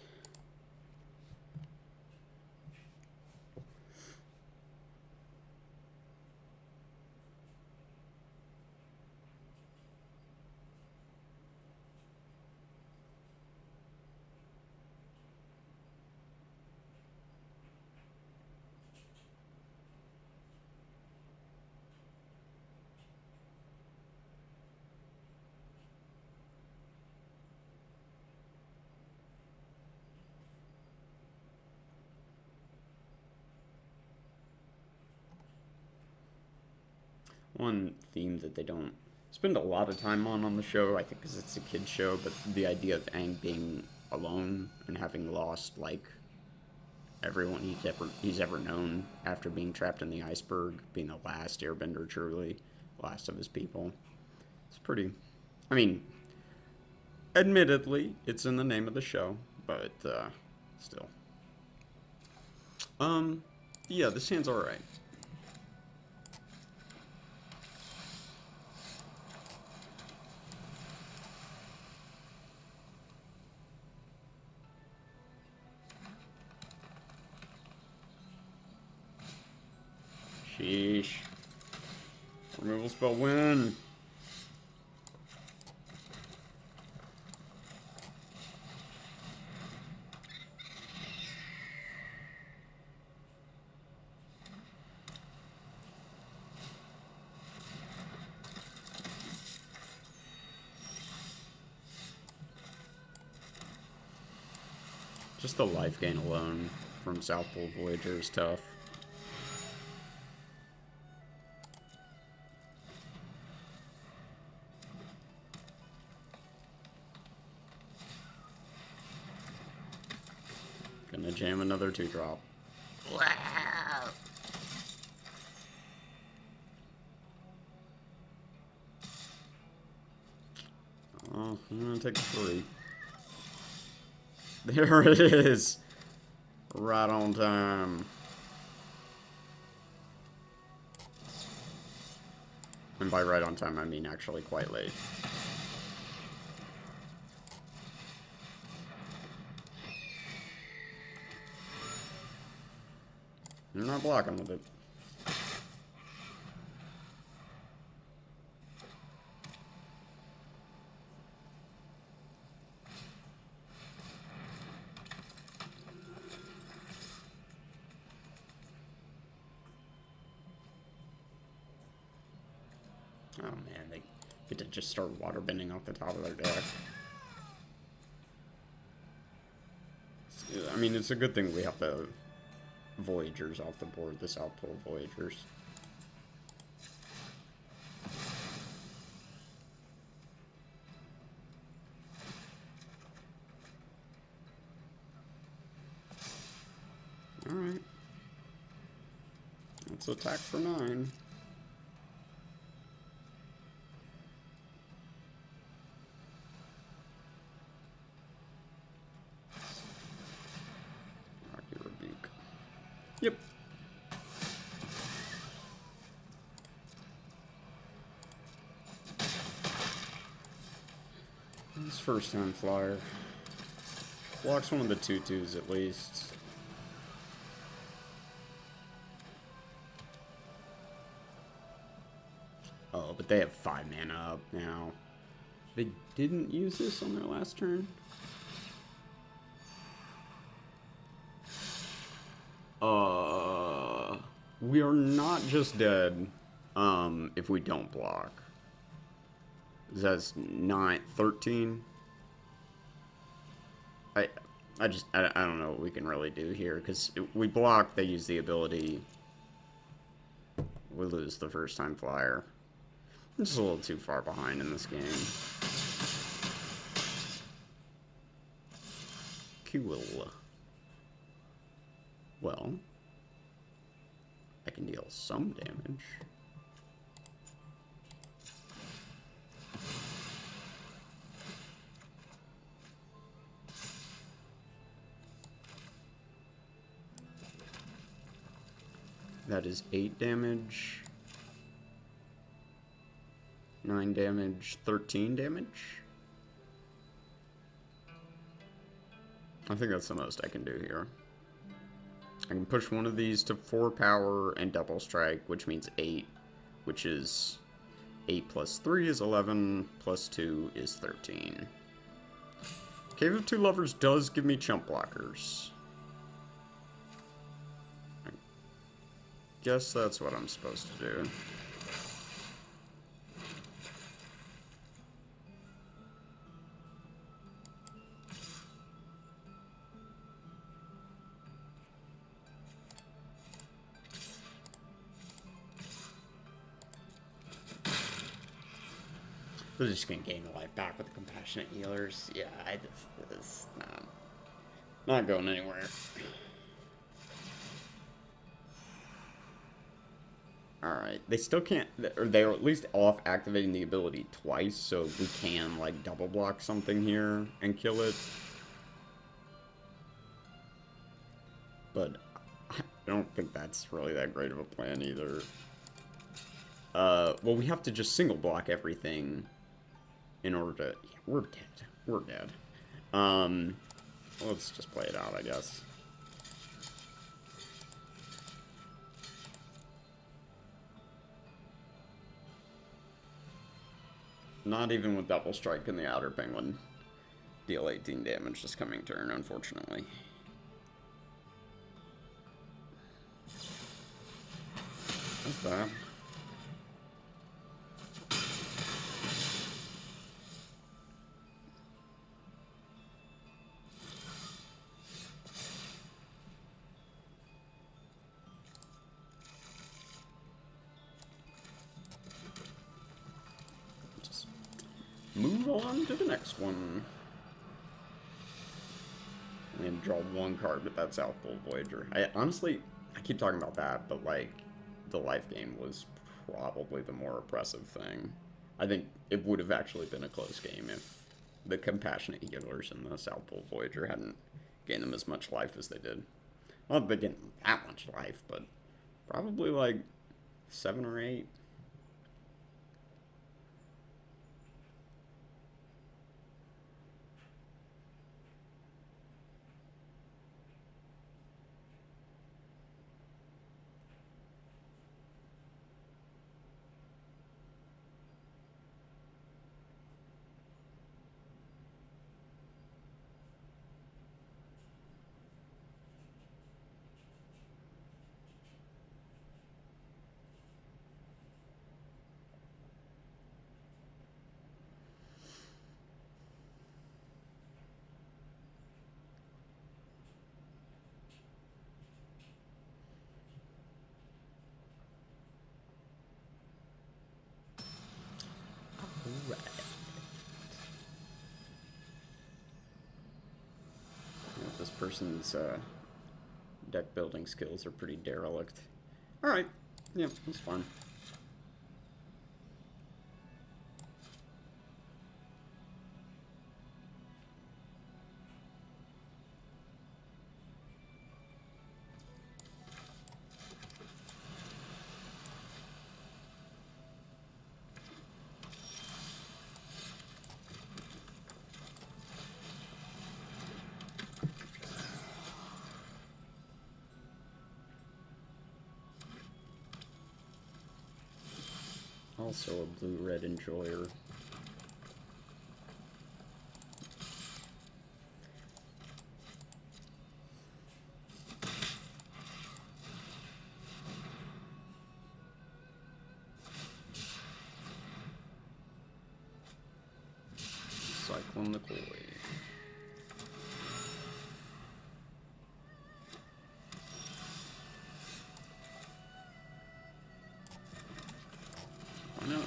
One theme that they don't spend a lot of time on the show, I think because it's a kid's show, but the idea of Aang being alone and having lost, like, everyone he's ever known after being trapped in the iceberg, being the last airbender, truly, last of his people. It's pretty, I mean, admittedly, it's in the name of the show, but, still. Yeah, this hand's alright. Sheesh. Removal spell win. Just the life gain alone from South Pole Voyager is tough. Gonna jam another 2-drop. Wow. Oh, I'm gonna take 3. There it is. Right on time. And by right on time, I mean actually quite late. I'm not blocking with it. Oh man, they get to just start waterbending off the top of their deck. I mean, it's a good thing we have the Voyagers off the board, the South Pole Voyagers. Alright. Let's attack for 9. Rocky Rebuke. Yep. This first time flyer. Blocks one of the 2/2s at least. Oh, but they have 5 mana up now. They didn't use this on their last turn? We are not just dead, if we don't block. That's 9, 13. I don't know what we can really do here, because we block, they use the ability. We lose the first time flyer. I'm just a little too far behind in this game. Cool. Well, I can deal some damage. That is 8 damage. 9 damage, 13 damage. I think that's the most I can do here. I can push one of these to 4 power and double strike, which means 8, which is 8 plus 3 is 11, plus 2 is 13. Cave of Two Lovers does give me chump blockers. I guess that's what I'm supposed to do. We're just gonna gain the life back with the compassionate healers. Yeah, it's not going anywhere. Alright, they still can't, or they're at least off activating the ability twice, so we can, like, double block something here and kill it. But I don't think that's really that great of a plan either. Well, we have to just single block everything in order to... Yeah, we're dead. We're dead. Let's just play it out, I guess. Not even with double strike in the outer penguin. Deal 18 damage this coming turn, unfortunately. That's bad. Move on to the next one. And then draw 1 card with that South Pole Voyager. Honestly, I keep talking about that, but like, the life gain was probably the more oppressive thing. I think it would have actually been a close game if the compassionate healers and the South Pole Voyager hadn't gained them as much life as they did. Well, they didn't that much life, but probably like 7 or 8. person's deck building skills are pretty derelict. Alright, yeah, that's fine. Also a blue-red enjoyer. Cyclone the Koi. Why not?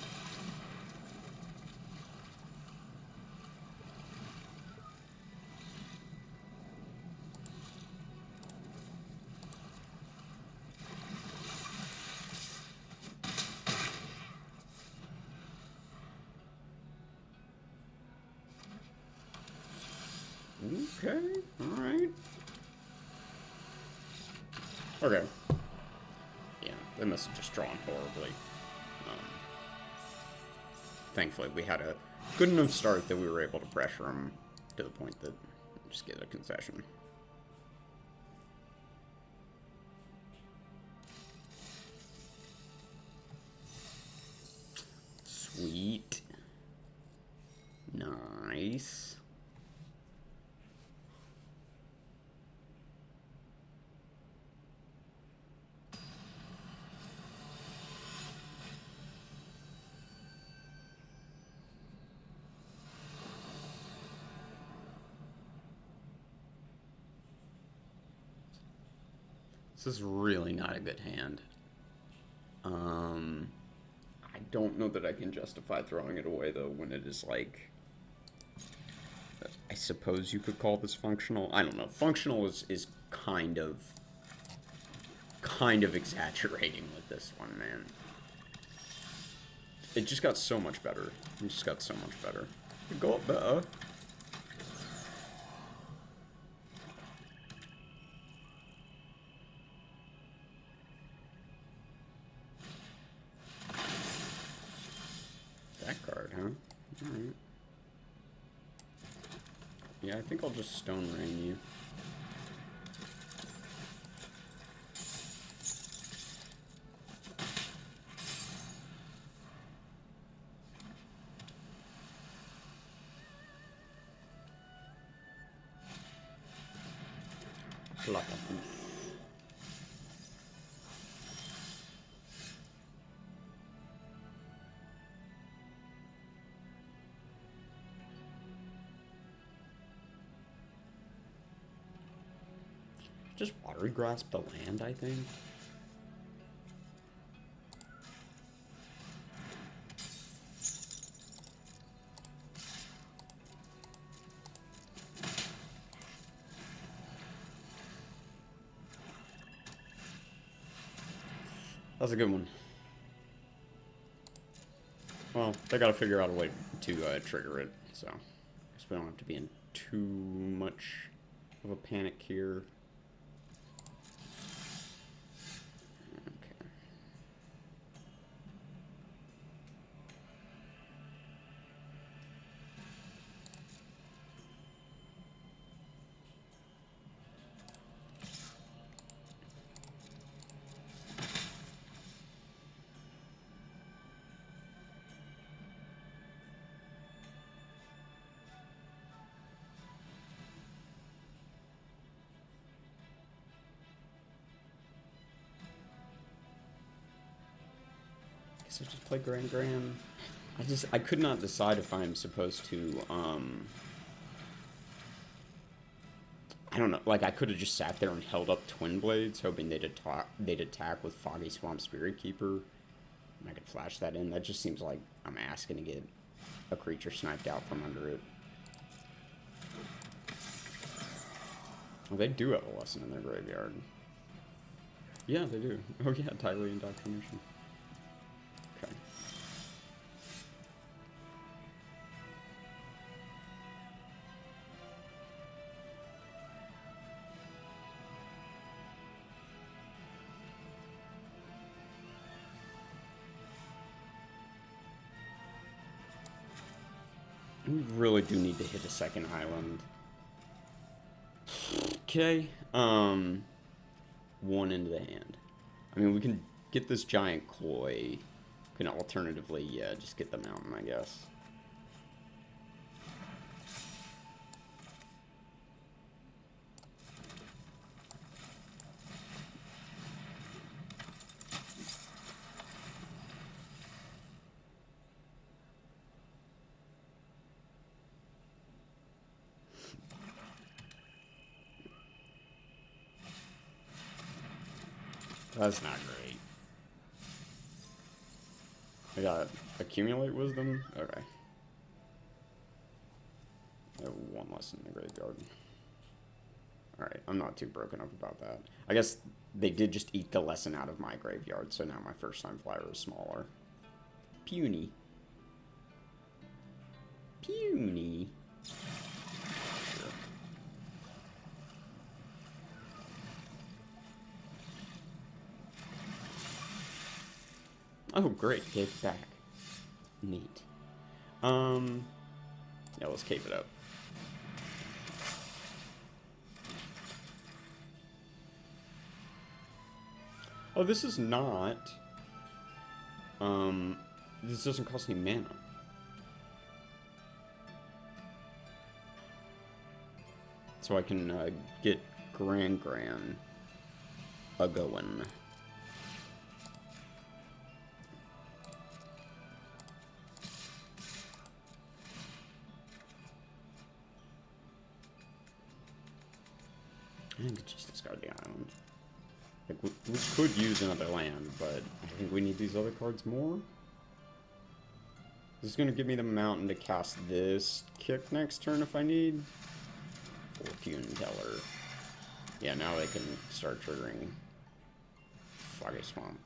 Okay, alright. Okay. Yeah, they must have just drawn horribly. Thankfully, we had a good enough start that we were able to pressure them to the point that we just get a concession. Sweet. Nice. This is really not a good hand. I don't know that I can justify throwing it away, though, when it is, like... I suppose you could call this functional. I don't know. Functional is kind of exaggerating with this one, man. It just got so much better. It just got so much better. It got better. That card, huh? Alright. Yeah, I think I'll just Stone Rain you. Just Watery Grasp the land, I think. That's a good one. Well, they gotta figure out a way to trigger it, so I guess we don't have to be in too much of a panic here. Okay. Guess I just play Gran-Gran. I could not decide if I'm supposed to, I don't know, like, I could have just sat there and held up Twin Blades, hoping they'd attack with Foggy Swamp Spirit Keeper, and I could flash that in. That just seems like I'm asking to get a creature sniped out from under it. Oh, they do have a lesson in their graveyard. Yeah, they do. Oh yeah, Tyler Indoctrination. Okay. We really do need to hit a second island. Okay. One into the hand. I mean, we can get this giant koi. We can alternatively, yeah, just get the mountain, I guess. That's not great. I got accumulate wisdom. Okay. I have one less in the graveyard. Alright, I'm not too broken up about that. I guess they did just eat the lesson out of my graveyard, so now my first time flyer is smaller. Puny. Puny. Sure. Oh, great. Gave it back. Neat. Yeah, let's cape it up. Oh, this is not... this doesn't cost any mana. So I can, get Gran-Gran a-going. I think it's just discard the island. Like, we could use another land, but I think we need these other cards more. This is going to give me the mountain to cast this kick next turn if I need. Fortune Teller. Yeah, now they can start triggering Foggy Swamp.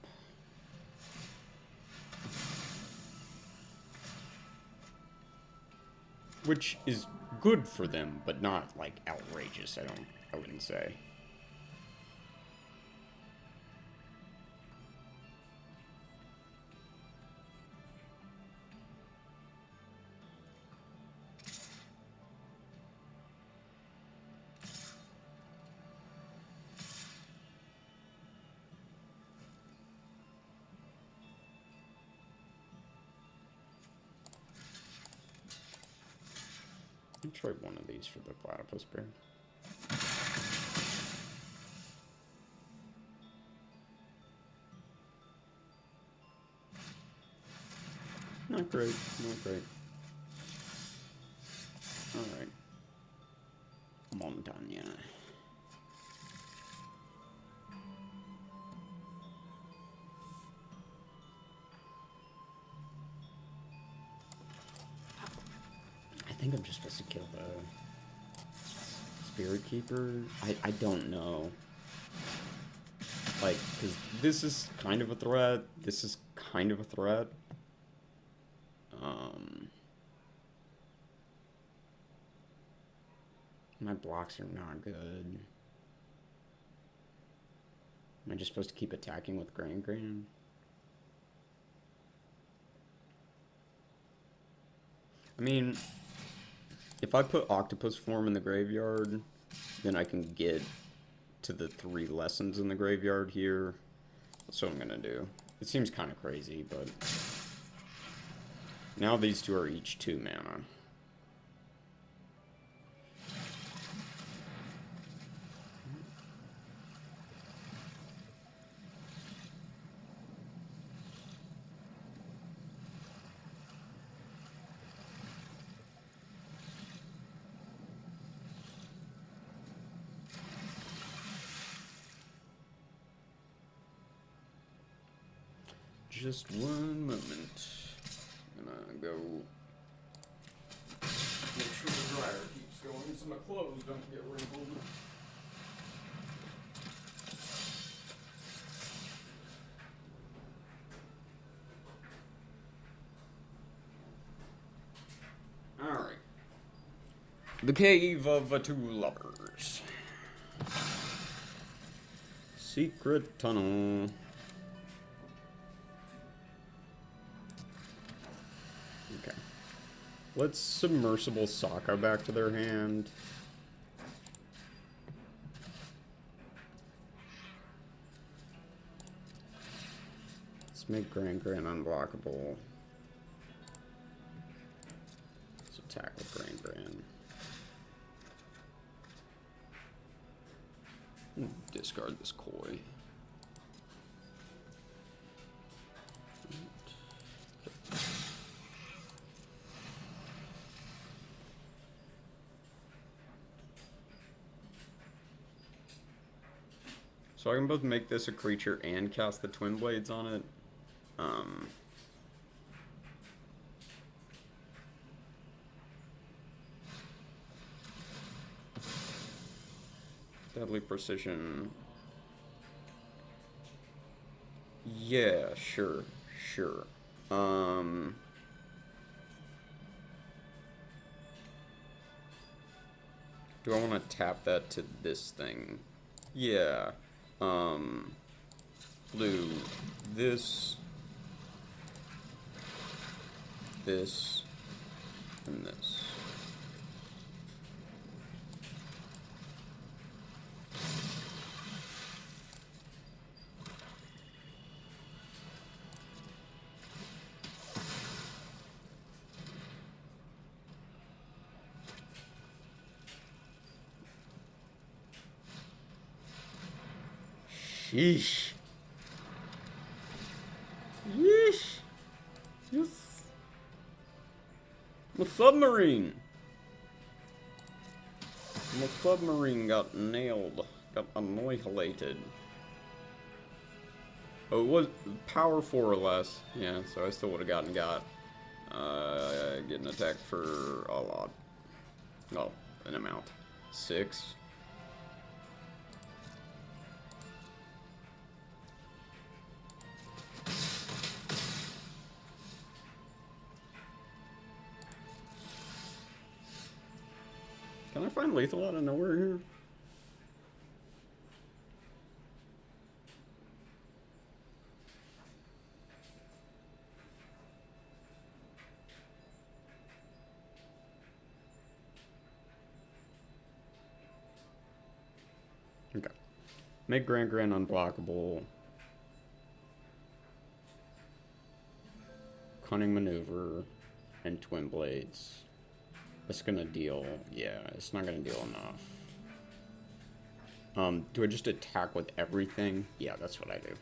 Which is good for them, but not, like, outrageous, I wouldn't say. I'll try one of these for the platypus bear. Not great, not great. Alright. Montaña. I think I'm just supposed to kill the Spirit Keeper. I don't know. Like, because this is kind of a threat. This is kind of a threat. My blocks are not good. Am I just supposed to keep attacking with Gran-Gran? I mean, if I put Octopus Form in the graveyard, then I can get to the 3 lessons in the graveyard here. That's what I'm gonna do. It seems kind of crazy, but now these 2 are each 2 mana. Just one moment. I'm gonna go make sure the dryer keeps going so my clothes don't get wrinkled. The Cave of the Two Lovers. Secret tunnel. Okay. Let's submersible Sokka back to their hand. Let's make Gran-Gran unblockable. Let's attack with Gran-Gran. Discard this koi. So I can both make this a creature and cast the Twin Blades on it. Deadly Precision. Yeah, sure. Do I want to tap that to this thing? Yeah. Blue. This, and this. Sheesh. Yeesh. Yes. My submarine. My submarine got nailed. Got annihilated. Oh, it was power 4 or less. Yeah, so I still would have gotten got. Getting attacked for a lot. No, an amount. 6. Can I find lethal out of nowhere here? Okay. Make Gran-Gran unblockable. Cunning Maneuver and Twin Blades. It's gonna deal, yeah, it's not gonna deal enough. Do I just attack with everything? Yeah, that's what I do.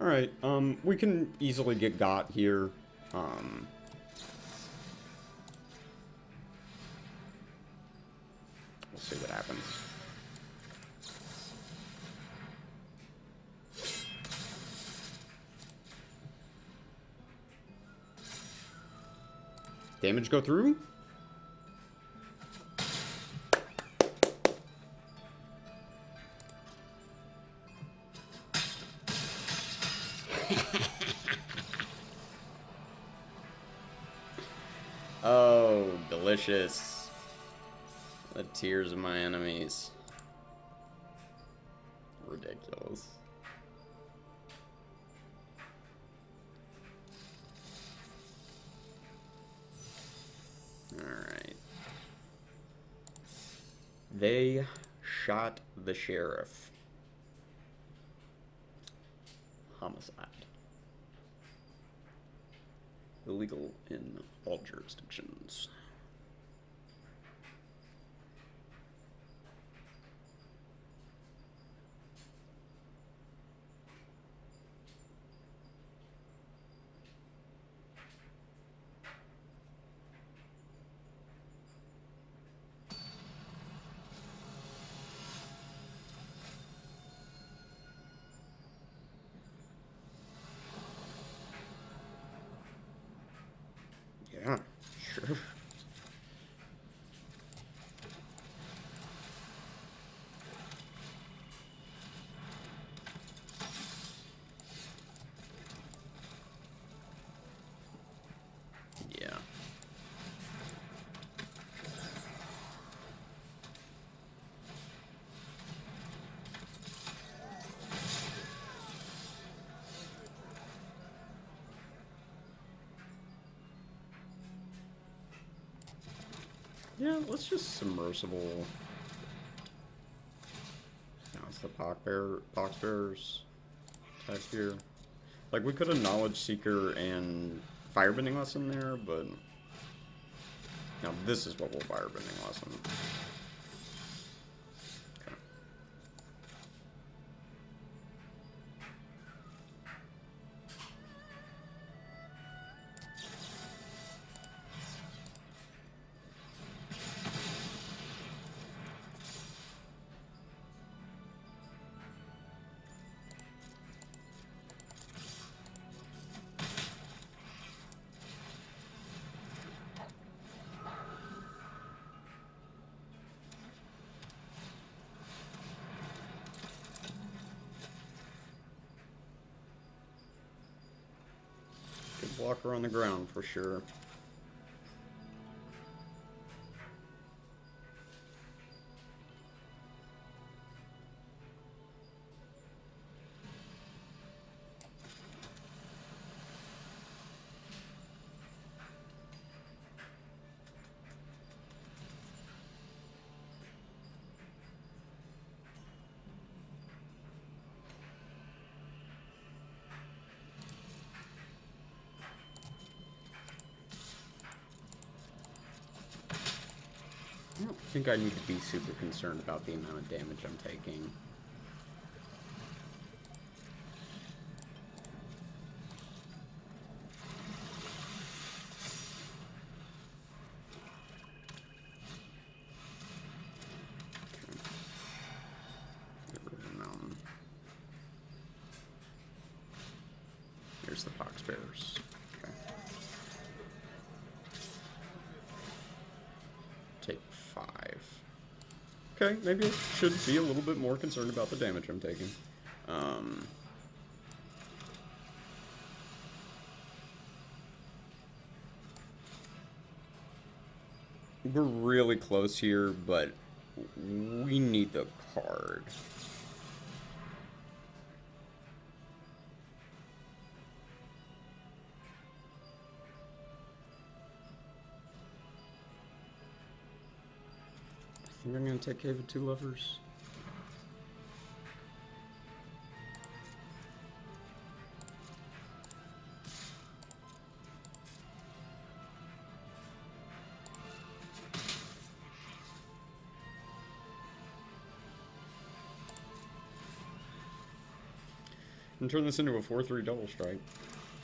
Alright, we can easily get got here. We'll see what happens. Damage go through? Oh, delicious. The tears of my enemies. Ridiculous. Alright. They shot the sheriff. Homicide. Illegal in all jurisdictions. Yeah, sure. Yeah, let's just submersible. Now it's the Poxbearers attack here. Like, we could have Knowledge Seeker and Firebending Lesson there, but now this is what we'll Firebending Lesson. Okay. Blocker on the ground for sure. I don't think I need to be super concerned about the amount of damage I'm taking. Get rid of the mountain. Here's the Poxbearers. Okay. Take 5. Okay, maybe I should be a little bit more concerned about the damage I'm taking. We're really close here, but we need the card. I think I'm going to take Cave of Two Lovers. And turn this into a 4/3 double strike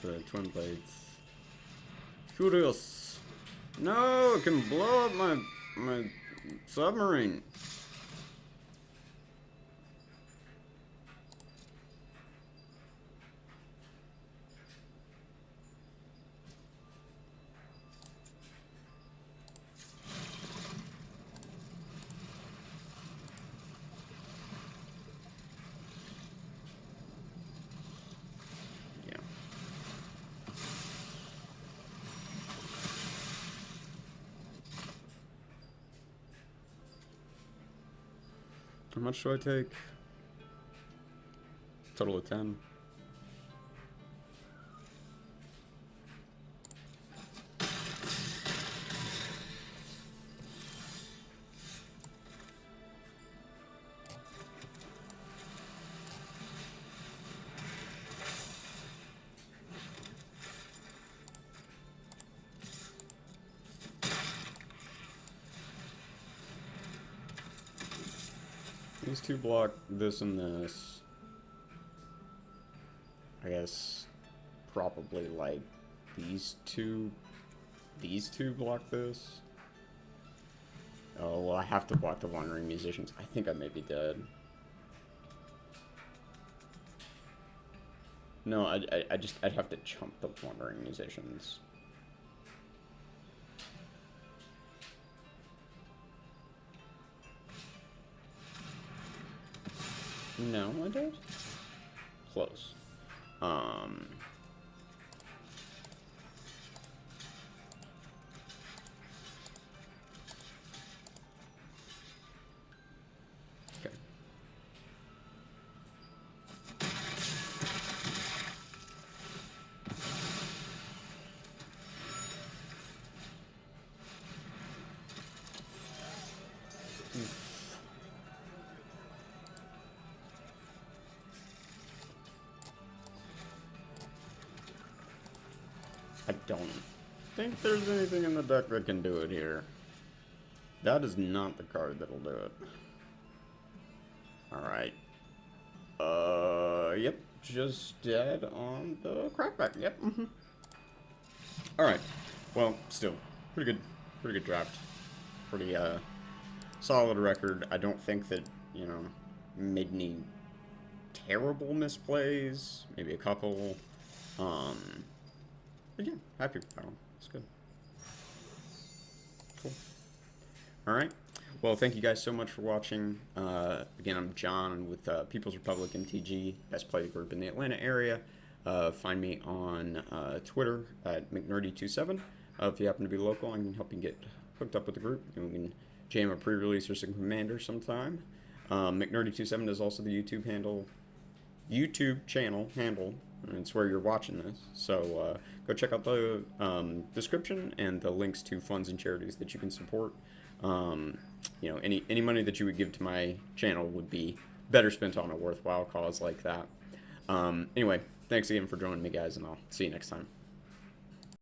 for the Twin Blades. Curious. No, it can blow up my submarine. How much do I take? Total of 10. These two block this and this. I guess probably like these two block this. Oh, well, I have to block the Wandering Musicians. I think I may be dead. No, I'd have to chump the Wandering Musicians. No, I don't. Close. Okay. I don't think there's anything in the deck that can do it here. That is not the card that'll do it. Alright. Yep. Just dead on the crackback. Yep. Alright. Well, still. Pretty good draft. Pretty, solid record. I don't think that, you know, made any terrible misplays. Maybe a couple. But yeah, happy with that one. It's good. Cool. Alright. Well, thank you guys so much for watching. Again, I'm John with People's Republic MTG, best play group in the Atlanta area. Find me on Twitter at McNerdy27. If you happen to be local, I can help you get hooked up with the group. And we can jam a pre-release or some commander sometime. McNerdy27 is also the YouTube channel handle. And it's where you're watching this. So go check out the description and the links to funds and charities that you can support. You know, any money that you would give to my channel would be better spent on a worthwhile cause like that. Anyway, thanks again for joining me, guys, and I'll see you next time.